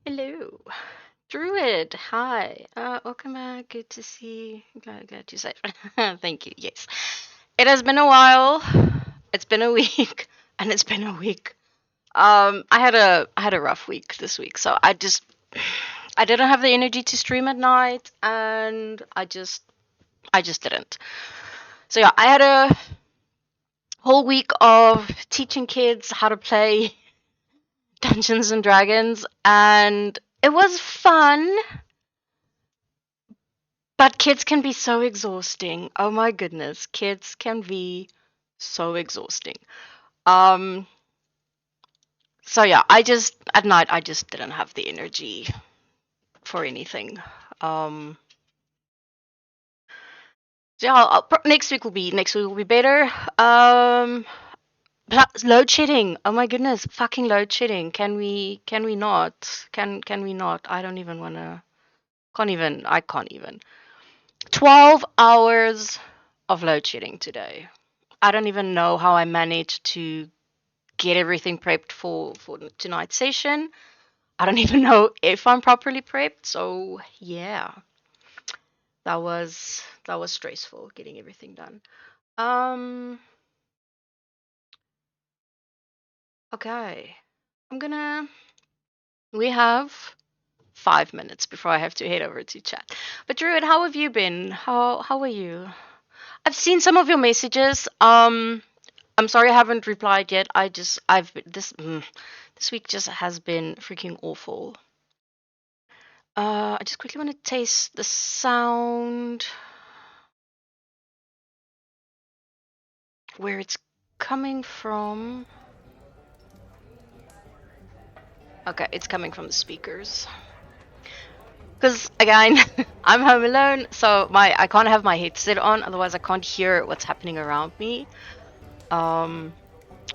Hello. Druid, hi. Welcome back. Good to see you. Glad you said. Thank you. Yes. It has been a while. It's been a week, and it's been a week. I had a rough week this week, so I didn't have the energy to stream at night, and I just didn't. So yeah, I had a whole week of teaching kids how to play Dungeons and Dragons, and it was fun. But kids can be so exhausting. Oh my goodness, kids can be so exhausting. Um, so yeah, I just at night I just didn't have the energy for anything. Um, so yeah, next week will be better. Load shedding. Oh my goodness, fucking load shedding. Can we not? Can we not? I don't even wanna. Can't even. I can't even. 12 hours of load shedding today. I don't even know how I managed to get everything prepped for tonight's session. I don't even know if I'm properly prepped. So yeah, that was stressful getting everything done. Um, okay, I'm gonna. We have 5 minutes before I have to head over to chat. But Druid, how have you been? How are you? I've seen some of your messages. I'm sorry I haven't replied yet. I've this week just has been freaking awful. I just quickly want to taste the sound where it's coming from. Okay, it's coming from the speakers. Because again, I'm home alone, so I can't have my headset on, otherwise I can't hear what's happening around me. Um,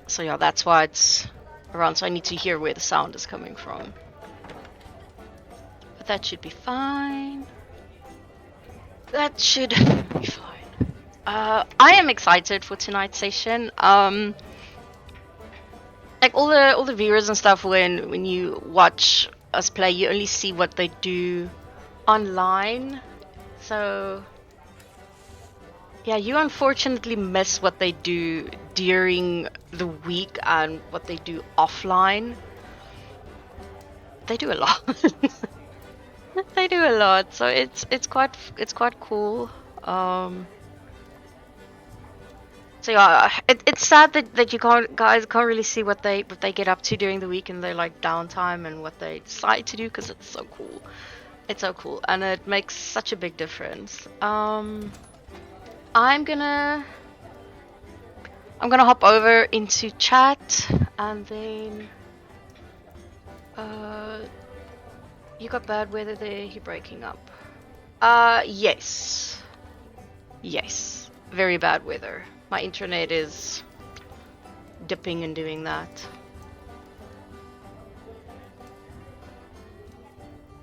so yeah, that's why it's around. So I need to hear where the sound is coming from. But that should be fine. That should be fine. I am excited for tonight's session. Like all the viewers and stuff, when you watch us play, you only see what they do online. So yeah, you unfortunately miss what they do during the week and what they do offline. They do a lot. They do a lot, so it's quite cool. So yeah, it's sad that you guys can't really see what they get up to during the week and their like downtime and what they decide to do, because it's so cool. It's so cool, and it makes such a big difference. I'm gonna hop over into chat, and then uh you got bad weather there. You're breaking up. Yes, yes, very bad weather. My internet is dipping and doing that.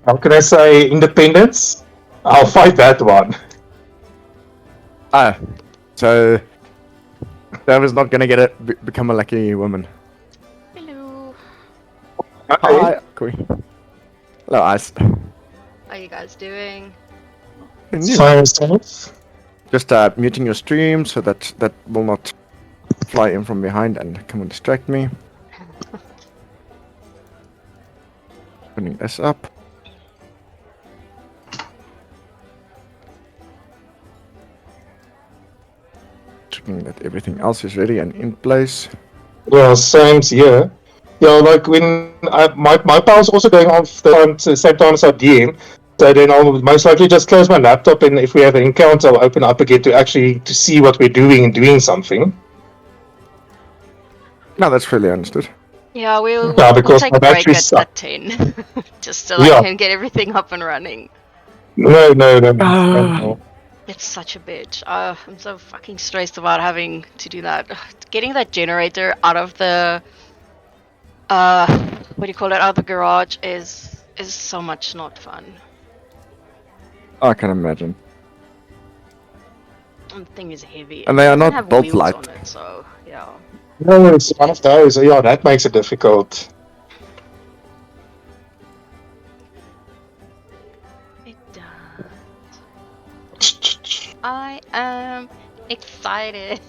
How can I say independence? I'll fight that one. Ah, so Dev is not gonna get it. Become a lucky woman. Hello. Hi, Koi. Hello, Ice. How are you guys doing? Fire yourself. Just muting your stream so that will not fly in from behind and come and distract me. Putting this up. Checking that everything else is ready and in place. Yeah, same here. Yeah, like when my power's also going off the same time as our DM. So then I'll most likely just close my laptop, and if we have an encounter, I'll open up again to see what we're doing and doing something. No, that's fairly understood. Yeah, we'll Because take my a break battery's at 10, just so I Yeah. can get everything up and running. No. It's such a bitch. I'm so fucking stressed about having to do that. Getting that generator out of the what do you call it? Out of the garage is so much not fun. I can imagine. And the thing is heavy. And they are It doesn't not have built wheels light. on it, so yeah. No, it's one of those. Yeah, that makes it difficult. I am excited.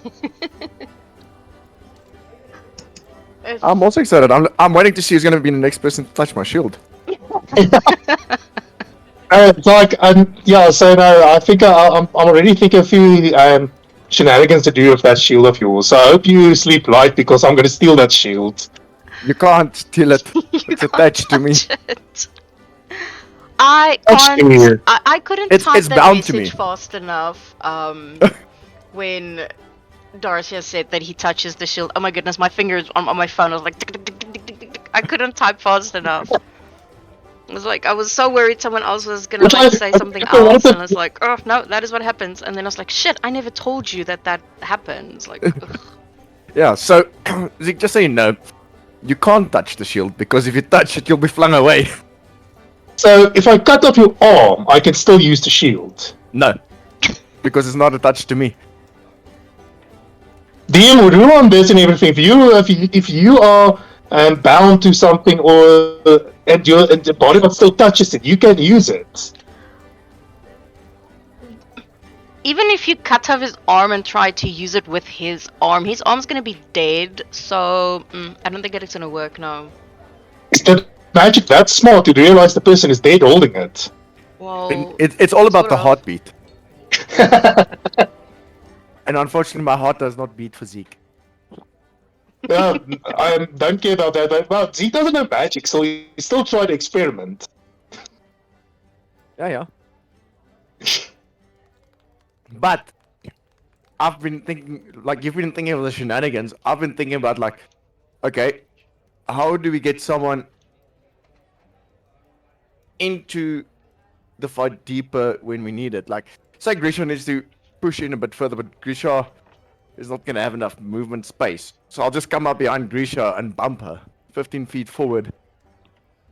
I'm also excited. I'm waiting to see who's gonna be the next person to touch my shield. It's like, yeah. So no, I think I'm already thinking a few shenanigans to do with that shield of yours. So I hope you sleep light because I'm going to steal that shield. You can't steal it. It's attached to me. Touch it. I Actually, can't. I couldn't It's- type it's that bound to message me. fast enough. When Darcia said that he touches the shield. Oh my goodness, my fingers on my phone. I was like, tick, tick, tick, tick, tick, tick, tick, tick. I couldn't type fast enough. I was like, I was so worried someone else was gonna Which like I- say I- something I wanted else, to- and I was like, oh no, that is what happens. And then I was like, shit, I never told you that that happens. Like, ugh. Yeah. So, Zeke, just so you know, you can't touch the shield because if you touch it, you'll be flung away. So if I cut off your arm, I can still use the shield. No, because it's not attached to me. DM would rule on this and everything. If you are bound to something or and the body but still touches it, you can use it. Even if you cut off his arm and try to use it with his arm's gonna be dead. So I don't think it's gonna work now. Is that magic that smart to realize the person is dead holding it? Well, It's all about sort the of. heartbeat. And unfortunately, my heart does not beat for Zeke. Well, I don't care about that. But, well, he doesn't know magic, so he still tried to experiment. Yeah. But I've been thinking, like you've been thinking of the shenanigans. I've been thinking about like, okay, how do we get someone into the fight deeper when we need it? Like, say Grisha needs to push in a bit further, but Grisha is not gonna have enough movement space. So I'll just come up behind Grisha and bump her 15 feet forward.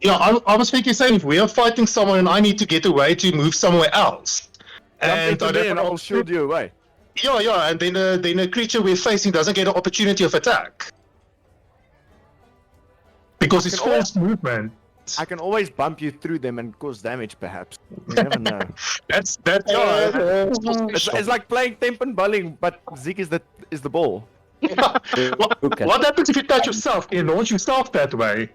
Yeah, I was thinking, saying if we are fighting someone and I need to get away to move somewhere else, Jump and into I me don't and I'll shield you away. Yeah, and then a creature we're facing doesn't get an opportunity of attack because it's can always- forced movement. I can always bump you through them and cause damage, perhaps. You never know. That's It's like playing tempen bowling, but Zeke is the ball. What happens if you touch yourself? Can you launch yourself that way?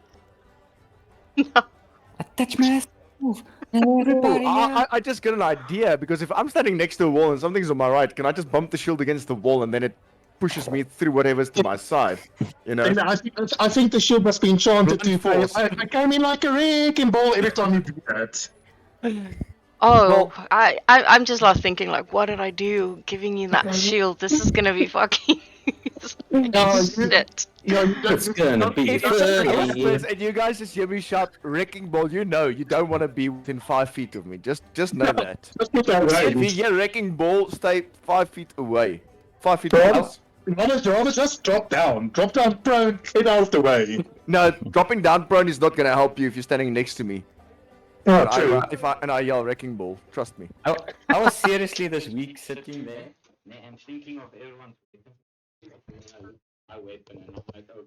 Attach myself. Everybody I just get an idea because if I'm standing next to a wall and something's on my right, can I just bump the shield against the wall and then it pushes me through whatever's to my side? You know? And I think the shield must be enchanted Blunt to force. I came in like a wrecking ball every time you do that. Oh, I'm just left thinking like, what did I do? Giving you that shield. This is gonna be fucking shit. It's gonna be If it's funny. and you guys just hear me shout wrecking ball, you know you don't want to be within 5 feet of me. Just know that. Just put that If you right. hear wrecking ball, stay 5 feet away. 5 feet Rather, away. rather just drop down prone, get out of the way. No, dropping down prone is not gonna help you if you're standing next to me. Oh, And true. I yell wrecking ball, trust me. I was seriously this week sitting there and thinking of everyone. My weapon and I'm like, okay.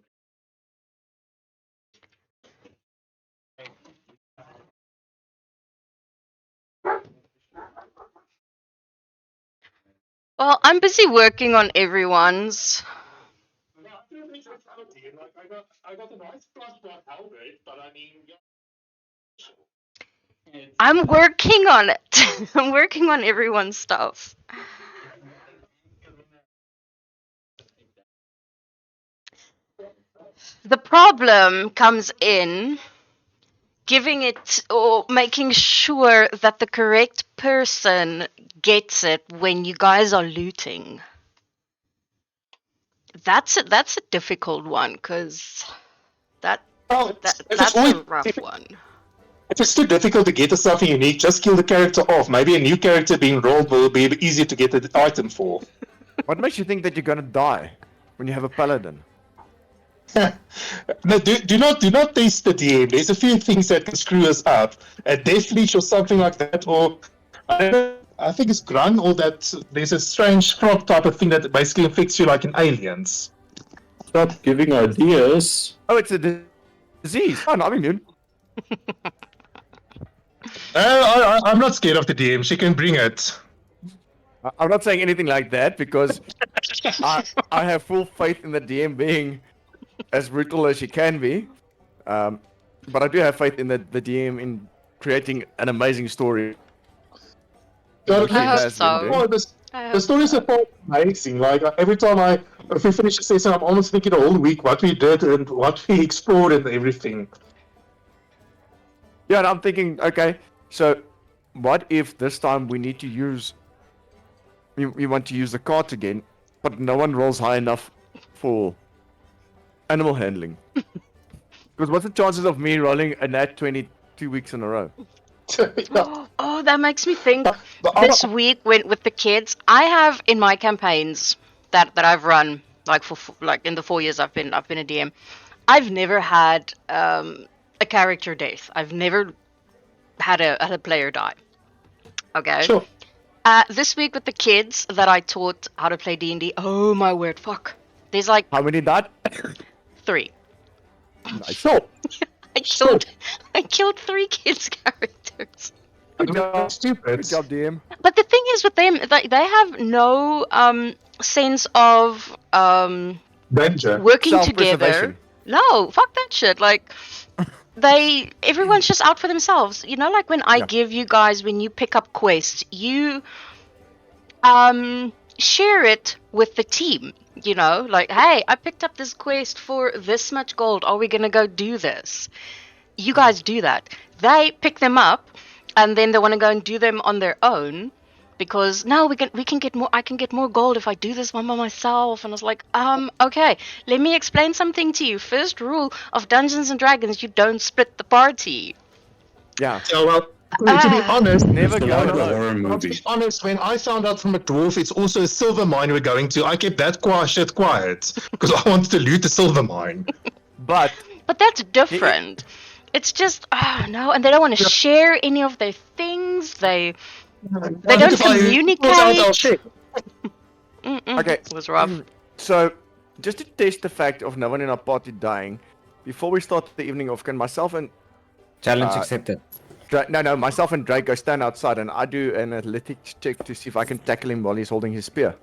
Well, I'm busy working on everyone's. I got a nice plus for Albert, but I mean, I'm working on it. I'm working on everyone's stuff. The problem comes in giving it or making sure that the correct person gets it when you guys are looting. That's a difficult one because well, that's it's a always, rough one. if it's too difficult to get something unique, just kill the character off. Maybe a new character being rolled will be easier to get the item for. What makes you think that you're gonna die when you have a paladin? No, do not taste the DM. There's a few things that can screw us up. A death leech or something like that, or I think it's grung, or that there's a strange frog type of thing that basically infects you like in Aliens. Stop giving ideas. Oh, it's a disease. Oh, no, I'm immune. I'm not scared of the DM. She can bring it. I'm not saying anything like that because I have full faith in the DM being as brutal as she can be. But I do have faith in the DM in creating an amazing story. Yeah, She I hope has been so. doing. Oh, the stories are quite amazing. Like every time if we finish a session, I'm almost thinking the whole week what we did and what we explored and everything. Yeah, and I'm thinking, okay, so what if this time we need to use, we want to use the carts again, but no one rolls high enough for animal handling? Because what's the chances of me rolling a nat 20 2 weeks in a row? Yeah. Oh, that makes me think. But This week with the kids, I have in my campaigns that I've run like like in the 4 years I've been a DM, I've never had a character death. I've never had a player die. Okay. Sure. This week with the kids that I taught how to play D&D. Oh my word, fuck. There's like How many died? 3. Sure. I killed 3 kids characters. Good job. Stupid. Good job, DM. But the thing is with them, they have no sense of Danger. working together. Self-preservation. No, fuck that shit. Like everyone's just out for themselves. You know, like when I Yeah. give you guys, when you pick up quests, you share it with the team. You know, like, hey, I picked up this quest for this much gold. Are we gonna go do this? You guys do that. They pick them up, and then they want to go and do them on their own, because no, we can get more. I can get more gold if I do this one by myself. And I was like, okay, let me explain something to you. First rule of Dungeons and Dragons: you don't split the party. Yeah. Yeah, well, to be honest, Never It's go like a alone. horror to movie. be honest, when I found out from a dwarf it's also a silver mine we're going to, I kept that shit quiet because I wanted to loot the silver mine. But But that's different. It's just no, and they don't want to share any of their things. They don't communicate. Okay. It was rough. So, just to test the fact of no one in our party dying, before we start the evening off, can myself and Challenge Uh, accepted. myself and Drake go stand outside and I do an athletics check to see if I can tackle him while he's holding his spear.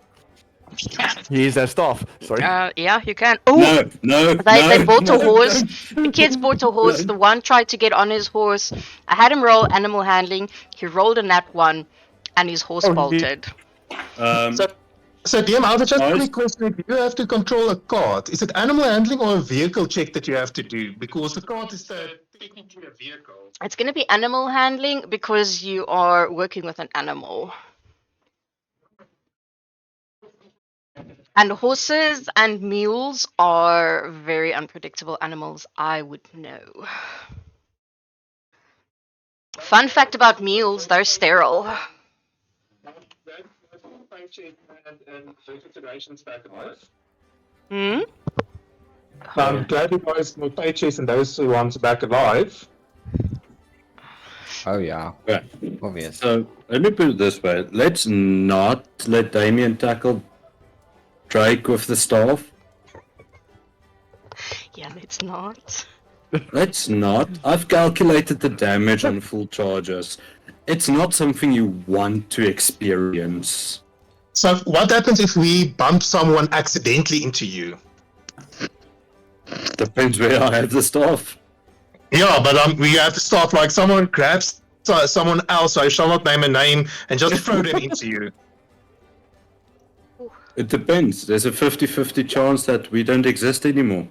He is our staff. Sorry. Yeah, you can. Oh, No, they bought a no. horse. The kids bought a horse. The one tried to get on his horse. I had him roll animal handling. He rolled a nat 1, and his horse Oh, he- bolted. So DM, I have just a Nice. quick question. Do you have to control a cart? Is it animal handling or a vehicle check that you have to do? Because the cart is technically a vehicle. It's going to be animal handling because you are working with an animal. And horses and mules are very unpredictable animals, I would know. Fun fact about mules, they're sterile. Hmm? I'm glad you guys got paychase and those ones back alive. Oh yeah, Okay. obvious. So let me put it this way: let's not let Damien tackle Drake with the staff. Yeah, it's not. Let's not. I've calculated the damage on full charges. It's not something you want to experience. So what happens if we bump someone accidentally into you? Depends where I have the staff. Yeah, but we have to stop like someone grabs someone else, I shall not name a name, and just throw them into you. It depends. There's a 50-50 chance that we don't exist anymore.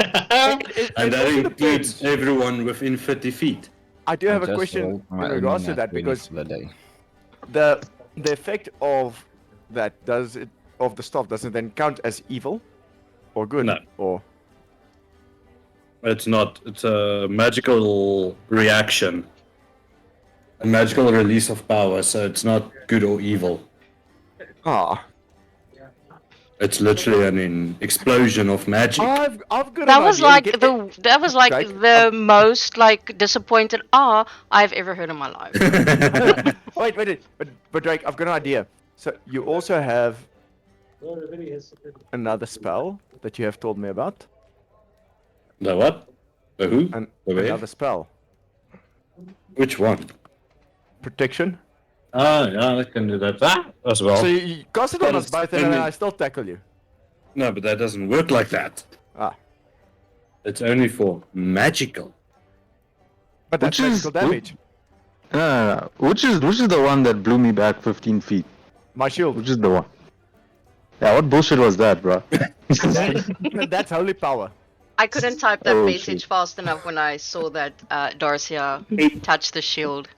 And that includes everyone within 30 feet. I do have a question in regards to that because For the day. the effect of that of the staff doesn't then count as evil or good No. or It's not. It's a magical reaction. A magical release of power, so it's not good or evil. It's literally an explosion of magic. I've got That an was idea. like Get that was like Drake, the most like disappointed I've ever heard in my life. wait, but Drake, I've got an idea. So you also have another spell that you have told me about, The what? The who? and The where? another spell, Which one? protection. Yeah, I can do that as well. So you cast it on But us it's both and then only- I still tackle you. No, but that doesn't work like that. Ah. It's only for magical. But that's Which is- magical damage. No. Which is the one that blew me back 15 feet? My shield. Which is the one? Yeah, what bullshit was that, bro? That's holy power. I couldn't type that Oh, message shit. fast enough when I saw that Darcia touched the shield.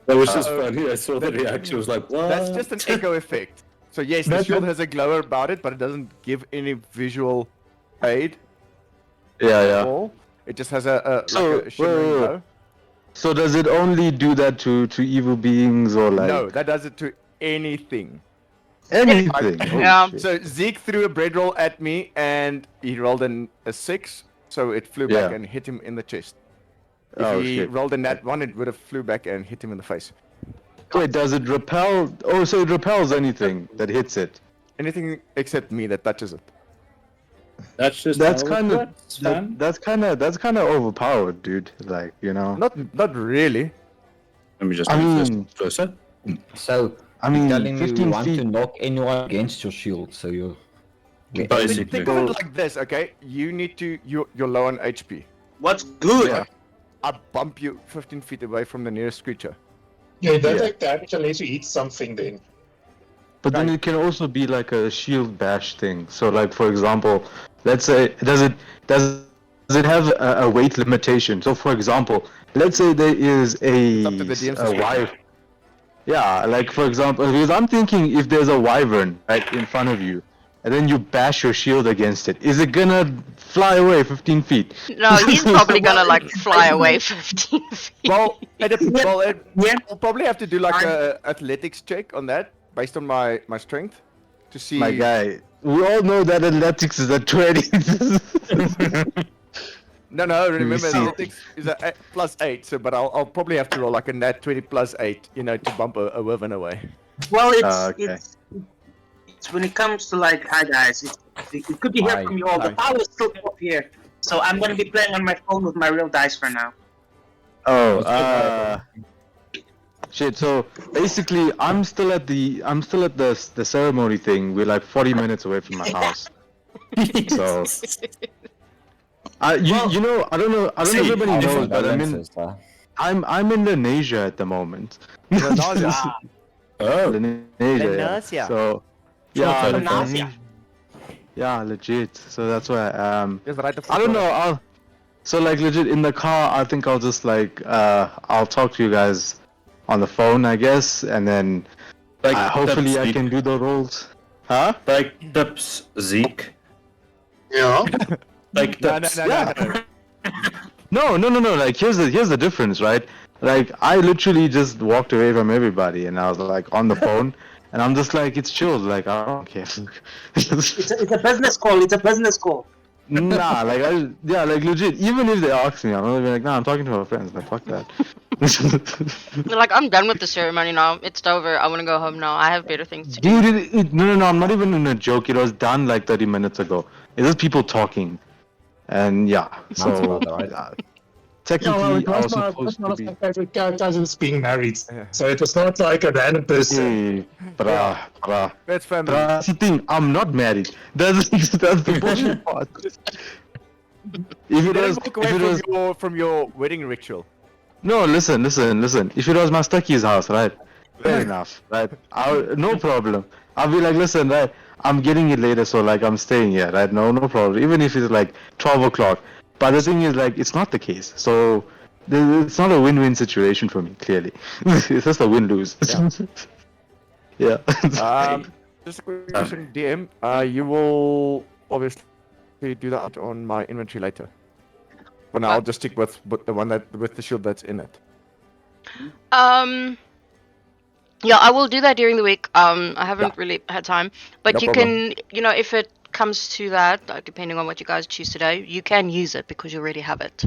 That was just Uh-oh. funny. I saw the reaction. I was like, what? That's just an echo effect. So yes, the That- shield has a glow about it, but it doesn't give any visual aid yeah, at yeah. all. It just has a So, like a shimmering wait. glow. So does it only do that to evil beings or like No, that does it to anything. anything? Oh, Yeah. shit. So Zeke threw a bread roll at me and he rolled a 6, so it flew back Yeah. and hit him in the chest. If Oh, he shit. rolled a nat 1, it would have flew back and hit him in the face. Wait, does it repel? Oh, so it repels anything that hits it. Anything except me that touches it. That's just That's how it kind of works, man. that's kind of overpowered, dude. Like, you know. Not really. Let me just I move this mean- closer. So, I mean, telling me you 15 want to feet. knock anyone against your shield, so you're... Basically. Think of it like this, okay? You need to you're low on HP. What's good? Yeah. I bump you 15 feet away from the nearest creature. Yeah, that Yeah. take damage unless you eat something then. But then Right. it can also be like a shield bash thing. So, like for example, let's say does it have a weight limitation? So, for example, let's say there is It's up to the DM's a discretion. wyvern. Yeah, like for example, because I'm thinking if there's a wyvern right in front of you, and then you bash your shield against it, is it gonna fly away 15 feet? No, he's probably gonna like fly away 15 feet. Well, Yeah. we'll probably have to do like a athletics check on that based on my strength to see. My guy, we all know that athletics is a 20. No, remember see. athletics is a +8. So, but I'll probably have to roll like a nat 20 +8, to bump a wyvern away. Well, Okay. it's when it comes to like, hi guys, it's good to hear Hi. from you all. The Hi. power is still up here, so I'm gonna be playing on my phone with my real dice for now. Oh, shit. So basically, I'm still at the ceremony thing. We're like 40 minutes away from my house. So, you know, I don't know if everybody knows, but I'm in Indonesia at the moment. Indonesia. Oh, Indonesia. Indonesia. So, yeah, Indonesia. yeah, legit. So that's why Just right I don't know. So like legit in the car, I think I'll just like I'll talk to you guys on the phone, I guess, and then like hopefully tips, I Zeke. can do the rolls. Huh? Like tips, Zeke. Yeah. Like No. tips. No. Like here's the difference, right? Like I literally just walked away from everybody, and I was like on the phone, and I'm just like it's chill. Like I don't care. It's a business call. It's a business call. Nah, like like legit. Even if they ask me, I'm gonna be like, nah, I'm talking to my friends. Like fuck that. They're like, I'm done with the ceremony now. It's over. I want to go home now. I have better things to do. Dude, no, I'm not even in a joke. It was done like 30 minutes ago. It's just people talking. And yeah, so about right. technically it I was was supposed to one of be. my favorite cousins being married. Yeah. So it was not like a random person. Hey, bruh. That's family. That's the thing. I'm not married. That's the bullshit part. If You it didn't was, walk away if it was, from your wedding ritual. no, listen. If it was my Stucky's house, right? Fair enough, right? No problem. I'll be like, listen, right? I'm getting it later, so like I'm staying here, right? No problem. Even if it's like 12 o'clock. But the thing is, like, it's not the case. So it's not a win-win situation for me. Clearly, it's just a win-lose. Yeah. Just a quick question, DM. You will obviously do that on my inventory later. For now, I'll just stick with the one with the shield that's in it. Yeah, I will do that during the week. I haven't really had time, but No you problem. can, if it comes to that, depending on what you guys choose to do, you can use it because you already have it.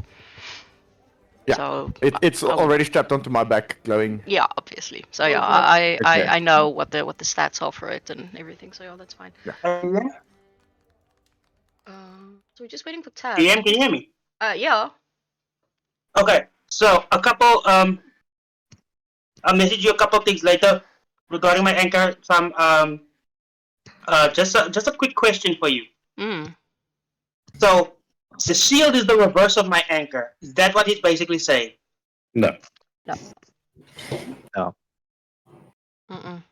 Yeah. So It's I will- already strapped onto my back, glowing. yeah, obviously. So yeah, Okay. I know what the stats are for it and everything. So yeah, that's fine. So we're just waiting for Tab. DM, can you hear me? Yeah. Okay, so a couple I'll message you a couple of things later regarding my anchor. Some just a quick question for you. Mm. So the shield is the reverse of my anchor. Is that what he's basically saying? No. Mm-mm.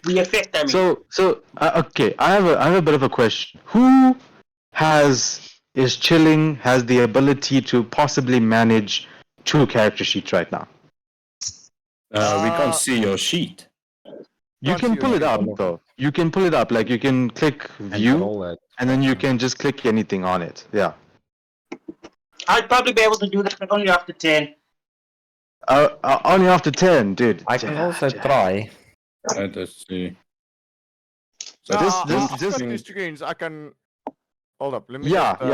The effect, I mean. So okay, I have a bit of a question. Who is chilling, has the ability to possibly manage 2 character sheets right now? We can't see your sheet. You Can't can see pull your it up sheet. though. You can pull it up, like you can click view Roll it. and then you can just click anything on it. Yeah. I'd probably be able to do that, but only after 10. Only after 10, dude. I can also try. Let's see. So No, this- I've this- got 2 screens. I can. Hold up. Let me. Yeah, just,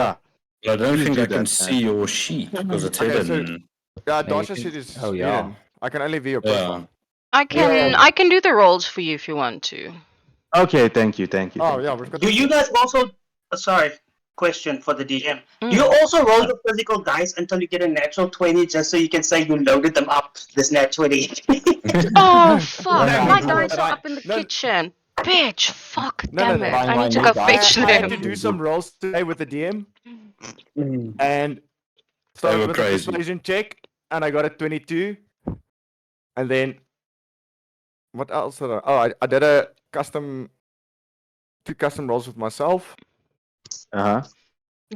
yeah. I don't Please think do I can that, see your sheet because it's Okay, so- hidden. Yeah, No, you Dasha can- sheet is oh, yeah. hidden. I can only view your Yeah. profile. I can do the rolls for you if you want to. Okay, thank you. Oh thank yeah, you. we've got. Do you guys also? Sorry, question for the DM. Mm. Do you also roll the physical dice until you get a natural 20, just so you can say you loaded them up this nat 20? Oh fuck! no, My no, dice no, are up in the no. kitchen. Bitch! Fuck! No, Damn no, it! no. I need to I- go I- fetch I had them. to do some rolls today with the DM, and They started were with crazy. a persuasion check, and I got a 22, and then what else did I? Oh, I did a custom, 2 custom rolls with myself. Uh-huh.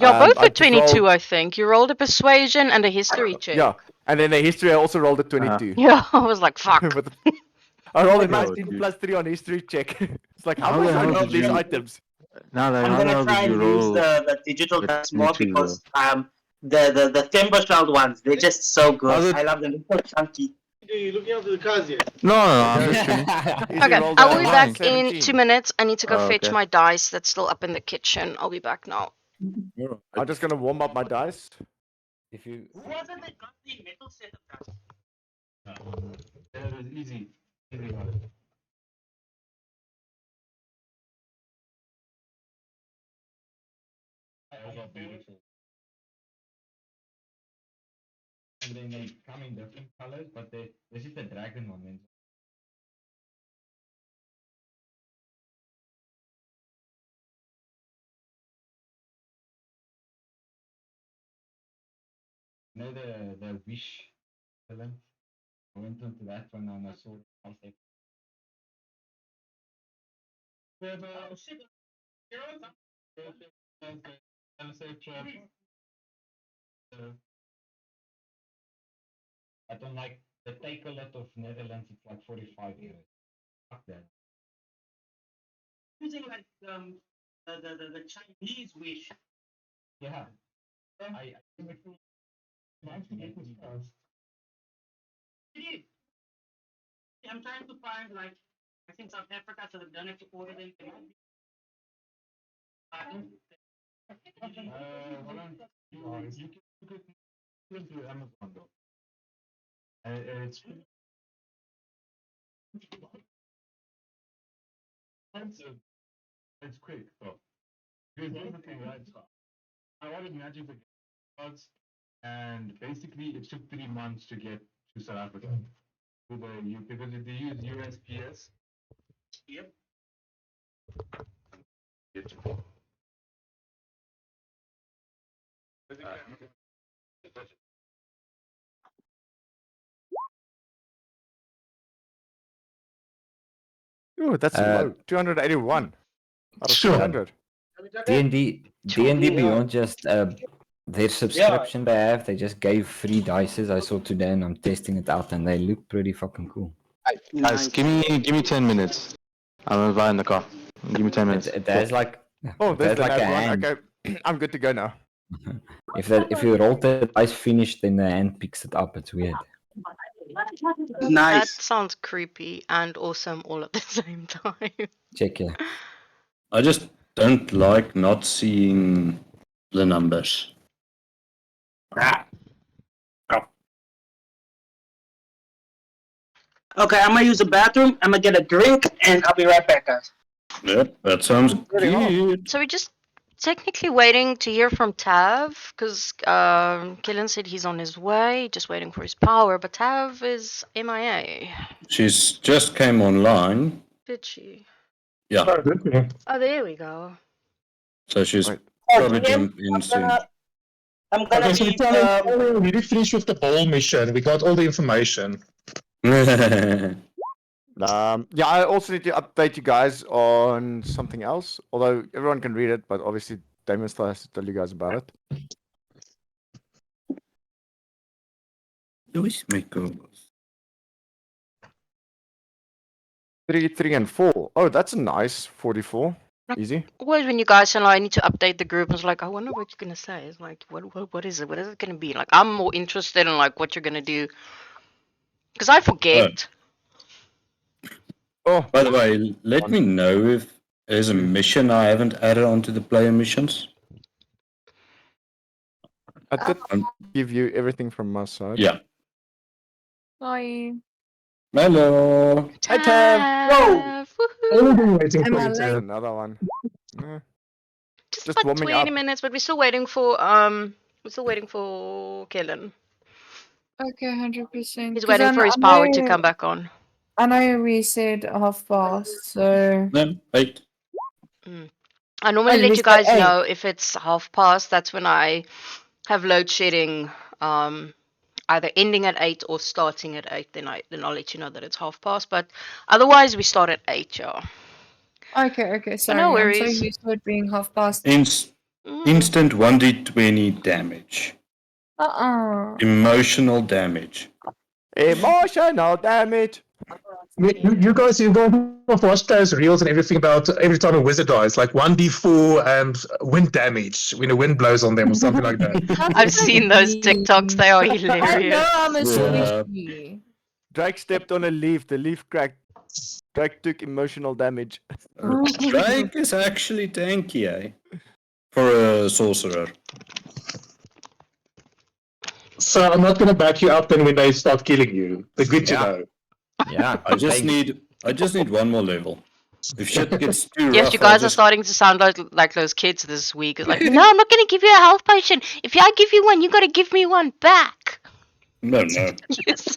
You're both I at just 22, rolled- I think. You rolled a persuasion and a history check. Yeah, and then the history I also rolled a 22. Yeah, I was like, fuck. With the- I rolled a Yo, 19 dude. plus 3 on history check. It's like, how How much the I hell know did these you- items? Now, like, I'm how the gonna hell try did you and use roll? the digital the dice more 22 because the Timbersheld ones, they're just so good. How's it- I love them. They're so chunky. No, I'm just kidding. Easy Okay, rolled I a will be back 17. in 2 minutes. I need to go Oh, fetch okay. my dice that's still up in the kitchen. I'll be back now. I'm just gonna warm up my dice. If you Who was it that got the metal set of dice? It was easy. Easy. Those are beautiful. And then they come in different colors, but this is the dragon one. Then. You know the wish villain? I went into that one and I saw I was like, Oh, shit. I don't like the take a lot of Netherlands, it's like 45 euros. Fuck that. Using like the Chinese wish. Yeah. I think it was fast. It is. I'm trying to find like I think South Africa, so they don't have to order them. Hold on. You can go through Amazon though. It's expensive. It's quick though. Because here's the thing, right? So I ordered Magic the cards, and basically it took 3 months to get to South Africa. Because they use USPS. Yep. Ooh, that's low. 281 out of Sure. 300. D&D Beyond just their subscription they have, they just gave free dices I saw today and I'm testing it out and they look pretty fucking cool. Guys, give me 10 minutes. I'm gonna in the car. Give me 10 minutes. It has like Oh, it there's has the like a nat hand. one. Okay, I'm good to go now. If you roll the dice finished, then the hand picks it up. It's weird. That Nice. sounds creepy and awesome all at the same time. Check yeah. I just don't like not seeing the numbers. Okay, I'm gonna use the bathroom. I'm gonna get a drink, and I'll be right back, guys. Yep, that sounds good. So we just technically waiting to hear from Tav because Killen said he's on his way, just waiting for his power. But Tav is MIA. She's just came online. Did she? Yeah, Oh, did we? Oh, there we go. so she's Right. probably jump in soon. I'm gonna Okay, so be. we did finish with the ball mission. We got all the information. Yeah, I also need to update you guys on something else. Although everyone can read it, but obviously Damien still has to tell you guys about it. Luis Miko. 3, 3, and 4. Oh, that's a nice 44. Easy. Always when you guys are like, I need to update the group, it's like, I wonder what you're gonna say. It's like, what is it? What is it gonna be? Like, I'm more interested in like what you're gonna do, because I forget. Oh, By the way, let me know if there's a mission I haven't added onto the player missions. I did give you everything from my side. Yeah. Hi. Hello. Hi, Tav. Tav, woohoo. We've been waiting for Am I you late? to. Another one. Eh, Just Just about warming 20 up. minutes, but we're still waiting for Kellen. Okay, 100%. He's waiting for his power to come back on. I know we said 1:30, so No, wait. I normally Oh, let we you guys said 8. know if it's 1:30. That's when I have load shedding, either ending at 8 or starting at 8. Then I'll let you know that it's 1:30. But otherwise, we start at 8, yeah. okay, sorry. no I'm worries. so used to it being 1:30. Instant 1d20 damage. Emotional damage. Emotional damage. You guys, you have watched those reels and everything about every time a wizard dies, like 1d4 and wind damage when a wind blows on them or something like that. I've seen those TikToks. They are I know hilarious. I'm a Yeah. squishy. Drake stepped on a leaf. The leaf cracked. Drake took emotional damage. Drake is actually tanky, eh? For a sorcerer. So I'm not going to back you up then when they start killing you. They're good to Yeah. know. Yeah. I just need one more level. If shit gets too rough, Yes, you I'll guys are just- starting to sound like those kids this week. It's like, no, I'm not going to give you a health potion. If I give you one, you got to give me one back. No. Yes.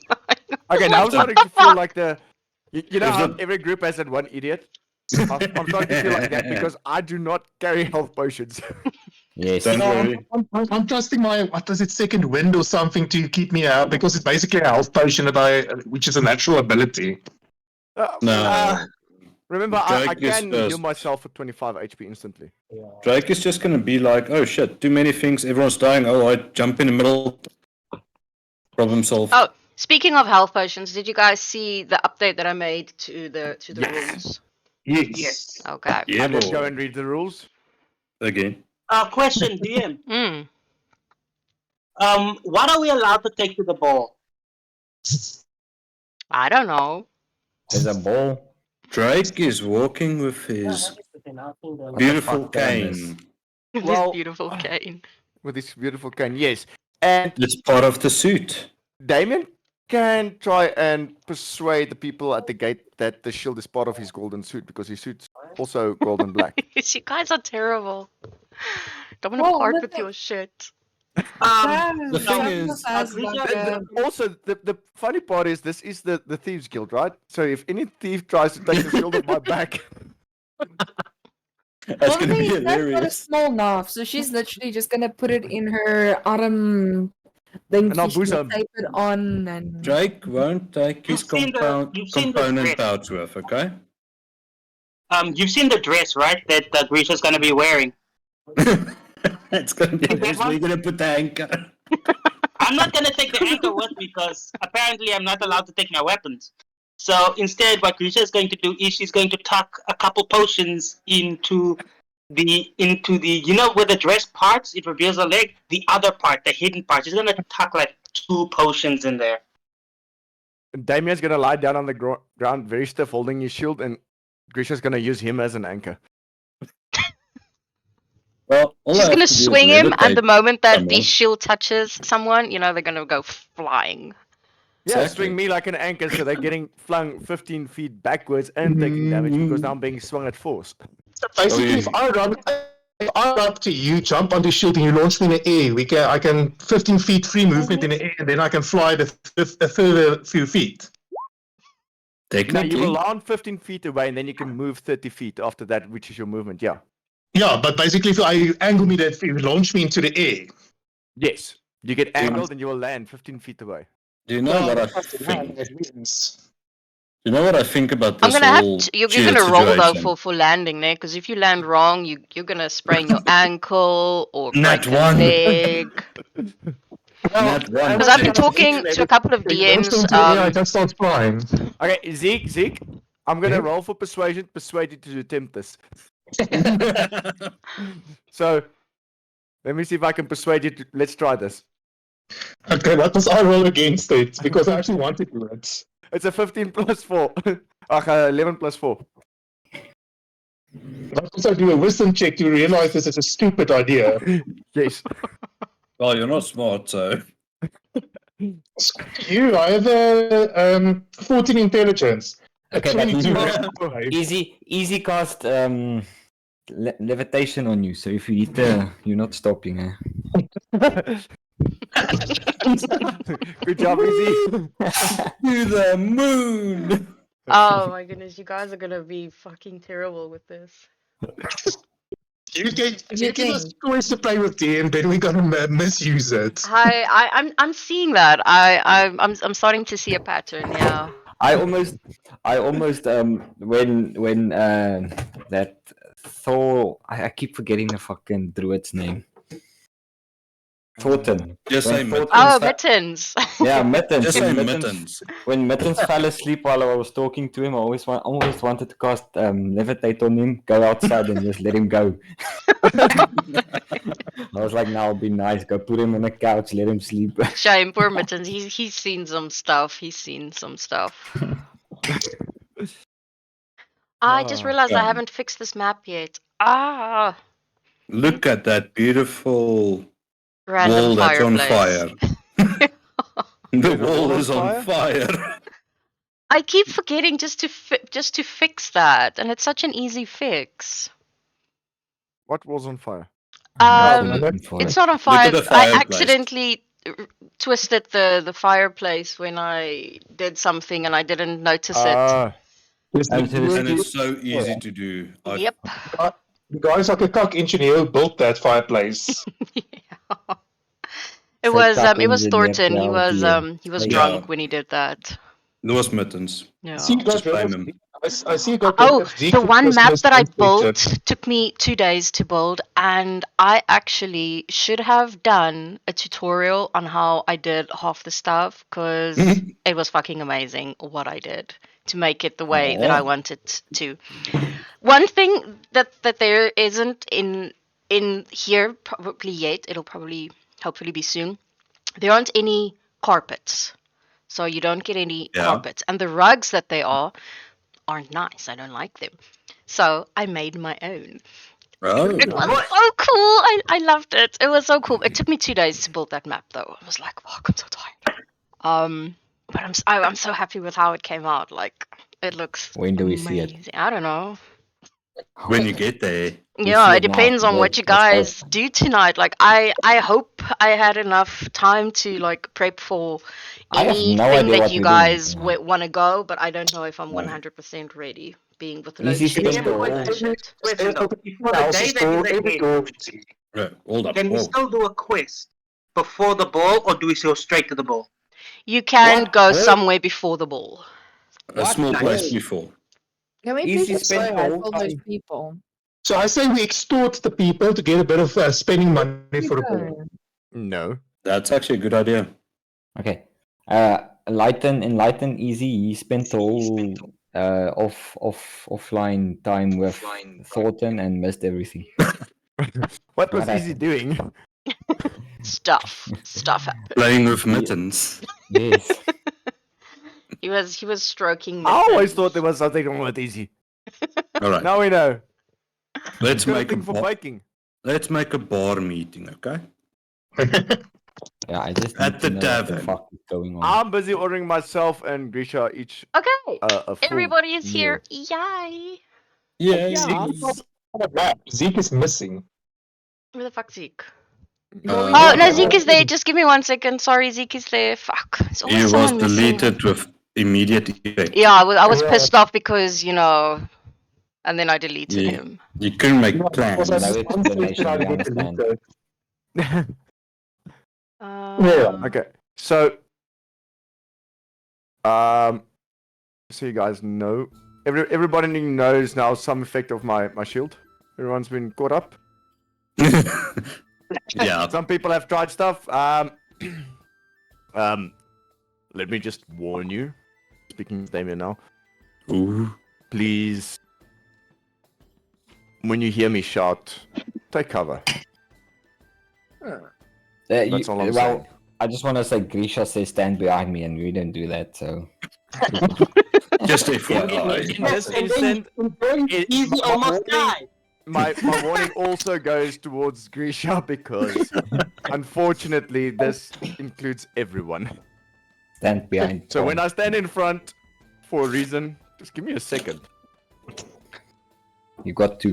Okay, now I'm starting to feel like you know If how the- every group has that one idiot? I'm starting to feel like that because I do not carry health potions. Yes. Don't worry. I'm trusting my, what is it, second wind or something to keep me out because it's basically a health potion which is a natural ability. No. Remember, I Drake is can heal first. myself for 25 HP instantly. Drake is just gonna be like, oh shit, too many things, everyone's dying, oh, I jump in the middle. Problem solved. Oh, speaking of health potions, did you guys see the update that I made to the Yes. rules? Yes. Okay. Yeah, I did go boy. and read the rules. Again. Question, DM. Mm. What are we allowed to take to the ball? I don't know. There's a ball. Drake is walking with his the beautiful fuck, Dennis? cane. This Well- beautiful cane. With this beautiful cane, yes. And It's part of the suit. Damien can try and persuade the people at the gate that the shield is part of his golden suit because his suit's also golden black. You guys are terrible. Don't want to Well, part the with thing- your shit. The thing is- The funny part is this is the Thieves Guild, right? So if any thief tries to take the shield off my back, That's gonna be That's not a hilarious. small knife, so she's literally just gonna put it in her arm. Then I'll she's gonna bosom. tape it on and. Drake won't take his You've seen the- you've seen the component dress. pouch with, okay? You've seen the dress, right? That Grisha's gonna be wearing. It's gonna be Okay, this. one- We're gonna put the anchor. I'm not gonna take the anchor with me because apparently I'm not allowed to take my weapons. So instead, what Grisha is going to do is she's going to tuck a couple potions into the you know where the dress parts it reveals a leg, the other part, the hidden part. She's gonna tuck like 2 potions in there. Damien's gonna lie down on the ground very stiff holding his shield and Grisha's gonna use him as an anchor. Well, all I She's have gonna to do is swing him, and the levitate moment that someone. the shield touches someone, they're gonna go flying. Yeah, Exactly. swing me like an anchor so they're getting flung 15 feet backwards and taking damage because now I'm being swung at force. Basically, you- if I run if I go up to you, jump onto shield, and you launch me in the air, I can 15 feet free movement in the air, and then I can fly a further few feet. No, you Technically, will land 15 feet away, and then you can move 30 feet after that, which is your movement. Yeah. Yeah, but basically, if I angle me that, you launch me into the air. Yes. You get angled, and you will land 15 feet away. do you know what I think? Do you know what I think about I'm this gonna have whole to, you're cheer gonna roll though situation? for landing there, because if you land wrong, you're gonna sprain your ankle or Nat break a one. leg. Nat one. Because I've been talking to a couple of DMs. I just start flying. Okay, Zeke, I'm gonna roll for persuade you to attempt this. So, let me see if I can persuade you to. Let's try this. Okay, what was I roll against it? Because I actually wanted to do it. It's a 15 plus 4. 11 plus 4. But also do a wisdom check to realize this is a stupid idea. Yes. Well, you're not smart, so. You, I have a 14 intelligence. A Okay, but 22 you- wisdom. Easy cast levitation on you, so if you need to, you're not stopping, eh? Good job, Izzy. To the moon! Oh my goodness, you guys are gonna be fucking terrible with this. You give us choice to play with D, and then we're gonna misuse it. I'm seeing that. I'm starting to see a pattern. Yeah. I almost when that Thor, I keep forgetting the fucking druid's name. Thornton. Just say When mittens. Oh, Thornton mittens. Yeah, Mittens. Just When say Mittens- mittens. When Mittens fell asleep while I was talking to him, I always wanted to cast levitate on him, go outside and just let him go. I was like, now it'll be nice. Go put him on a couch, let him sleep. Shame, poor mittens. He's seen some stuff. He's seen some stuff. I just Oh, realized I damn. haven't fixed this map yet. Ah, Look at that beautiful random wall that's on fireplace. fire. The wall wall on is on fire. I keep forgetting just to fix that, and it's such an easy fix. What was on fire? It's not on fire. at the I fireplace. accidentally twisted the fireplace when I did something, and I didn't notice it. Ah, And it's so easy to do. Yep. The guy's like a cock engineer who built that fireplace. Yeah. It was Thornton. He was Yeah. drunk when he did that. There was mittens. Yeah. See, you Just got blame rid him. of- I see you got Oh, rid of Zeke the one because map that I most built unfeatured. took me 2 days to build, and I actually should have done a tutorial on how I did half the stuff, because it was fucking amazing what I did to make it the way that I wanted to. One thing that there isn't in here probably yet, it'll probably hopefully be soon, there aren't any carpets. So you don't get any Yeah. carpets. And the rugs that they aren't nice. I don't like them. So I made my own. Oh. It was so cool. I loved it. It was so cool. It took me 2 days to build that map though. I was like, fuck, I'm so tired. But I'm so happy with how it came out. Like, it looks When do we see it? amazing. I don't know. When you get there. Yeah, see it it now, depends on but what you let's hope. guys do tonight. Like, I hope I had enough time to like prep for I have no anything idea that what you we're doing, guys yeah. want to go, but I don't know if I'm Yeah. 100% ready. Being with load Easy shedding spin and all ball. that shit. Question though. For the day that is ahead, Right, hold up. can we Hold. still do a quest before the ball, or do we go straight to the ball? You can What? go What? somewhere before the ball. A small place before. Can we Easy please just spin try ball. all those people? So I say we extort the people to get a bit of spending money for the ball. no. That's actually a good idea. Okay. Enlighten Easy. He spent the whole offline time with Thornton and missed everything. What was What Izzy doing? Stuff happened. Playing with mittens. Yes. He was stroking. I always mittens. thought there was something wrong with Izzy. Alright. Now we know. Let's Good make a thing for bar, baking. let's make a bar meeting, okay? Yeah, I just At need the to know what the tavern. fuck is going on. I'm busy ordering myself and Grisha each Okay. a full Everybody is meal. here. Yay. Yeah. Zeke is missing. Where the fuck Zeke? Uh, Oh no, Zeke is there. Just give me 1 second. Sorry, Zeke is there. Fuck. There's always He was someone missing. deleted with immediate effect. Yeah, I was Yeah. pissed off because and then I deleted Yeah. him. You couldn't make No, plans. because No I explanation, how to we get understand. deleted. Um, Okay, so so you guys know, everybody knows now some effect of my shield. Everyone's been caught up. Yeah. Some people have tried stuff. Let me just warn you. Speaking of Damien now, Ooh. please, when you hear me shout, take cover. That's all I'm saying. I just want to say Grisha says stand behind me, and we didn't do that, so. Just In FYI. this instant, Easy my almost warning- died. my warning also goes towards Grisha because unfortunately this includes everyone. Stand behind. So when I stand in front for a reason, just give me a second. You got to.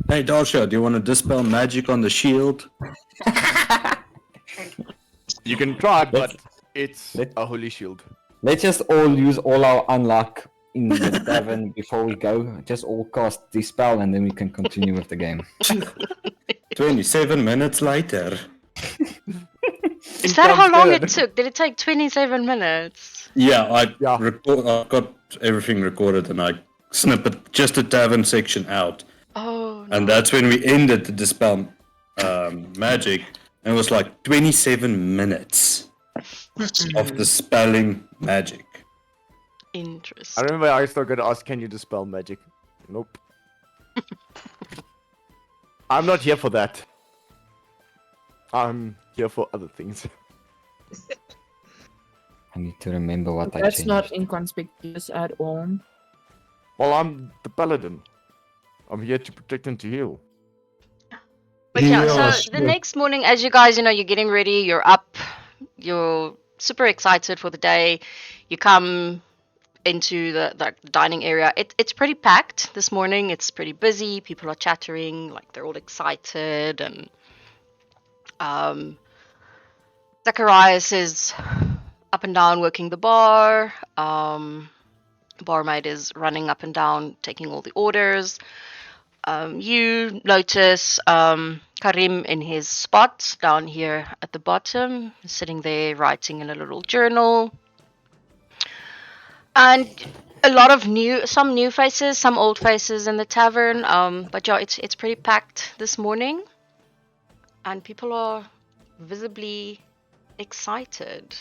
Hey, Darsha, do you want to dispel magic on the shield? You can try, but Let's- it's let- a holy shield. Let's just all use all our unlock in the tavern before we go. Just all cast Dispel, and then we can continue with the game. 27 minutes later. is that how long it comes took? Did it take 27 minutes? Yeah, I got everything recorded and I snippet just the tavern section out. Oh no. And that's when we ended the dispel magic. And it was like 27 minutes of dispelling magic. I Interesting. remember I still got to ask, can you dispel magic? Nope. I'm not here for that. I'm here for other things. I need to remember what I That's changed. not inconspicuous at all. Well, I'm the paladin. I'm here to protect and to heal. But yeah, Yeah, so the sure. next morning, as you guys, you're getting ready, you're up, you're super excited for the day. You come into the dining area. It's pretty packed this morning. It's pretty busy. People are chattering, like they're all excited, and Zacharias is up and down working the bar. Barmaid is running up and down taking all the orders. You notice Karim in his spot down here at the bottom, sitting there writing in a little journal. And a lot of some new faces, some old faces in the tavern. But yeah, it's pretty packed this morning, and people are visibly excited.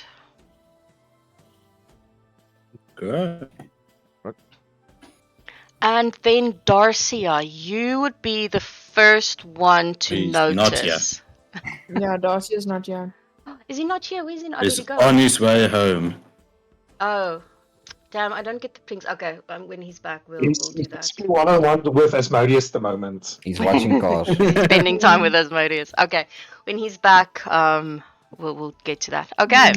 Good. And then Darcia, you would be the first one to He's not notice. Yeah, Darcy is not here. Is he not here? Where's he? Oh, did He's he go? on his way home. Oh, damn! I don't get the pings. Okay, when he's back, we'll He's do that. one-on-one with Asmodeus at the moment. He's watching cars. Spending time with Asmodeus. Okay, when he's back, we'll get to that. Okay.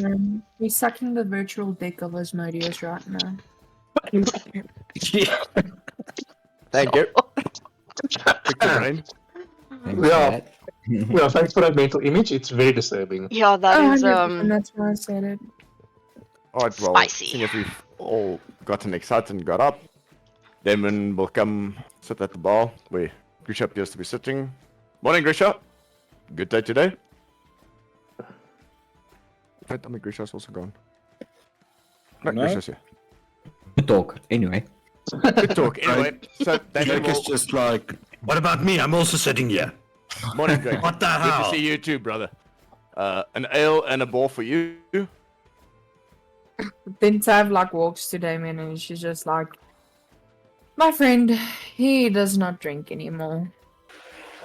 He's sucking the virtual dick of Asmodeus right now. Thank you. Pick the brain. Thanks for Yeah. that. Yeah, thanks for that mental image. It's very disturbing. Yeah, that is 100%, that's why I said it. Alright, well, Spicy. seeing as we've all gotten excited and got up, Damon will come sit at the bar where Grisha appears to be sitting. Morning, Grisha. Good day today. Right, I mean, Grisha's also gone. No, No? Grisha's here. Good talk. Anyway. Good talk. Anyway, so Damon Jake is will... just like, what about me? I'm also sitting here. Morning, Greg. What the Good to hell? see you too, brother. An ale and a ball for you. Then Tav like walks to Damien and she's just like, my friend, he does not drink anymore.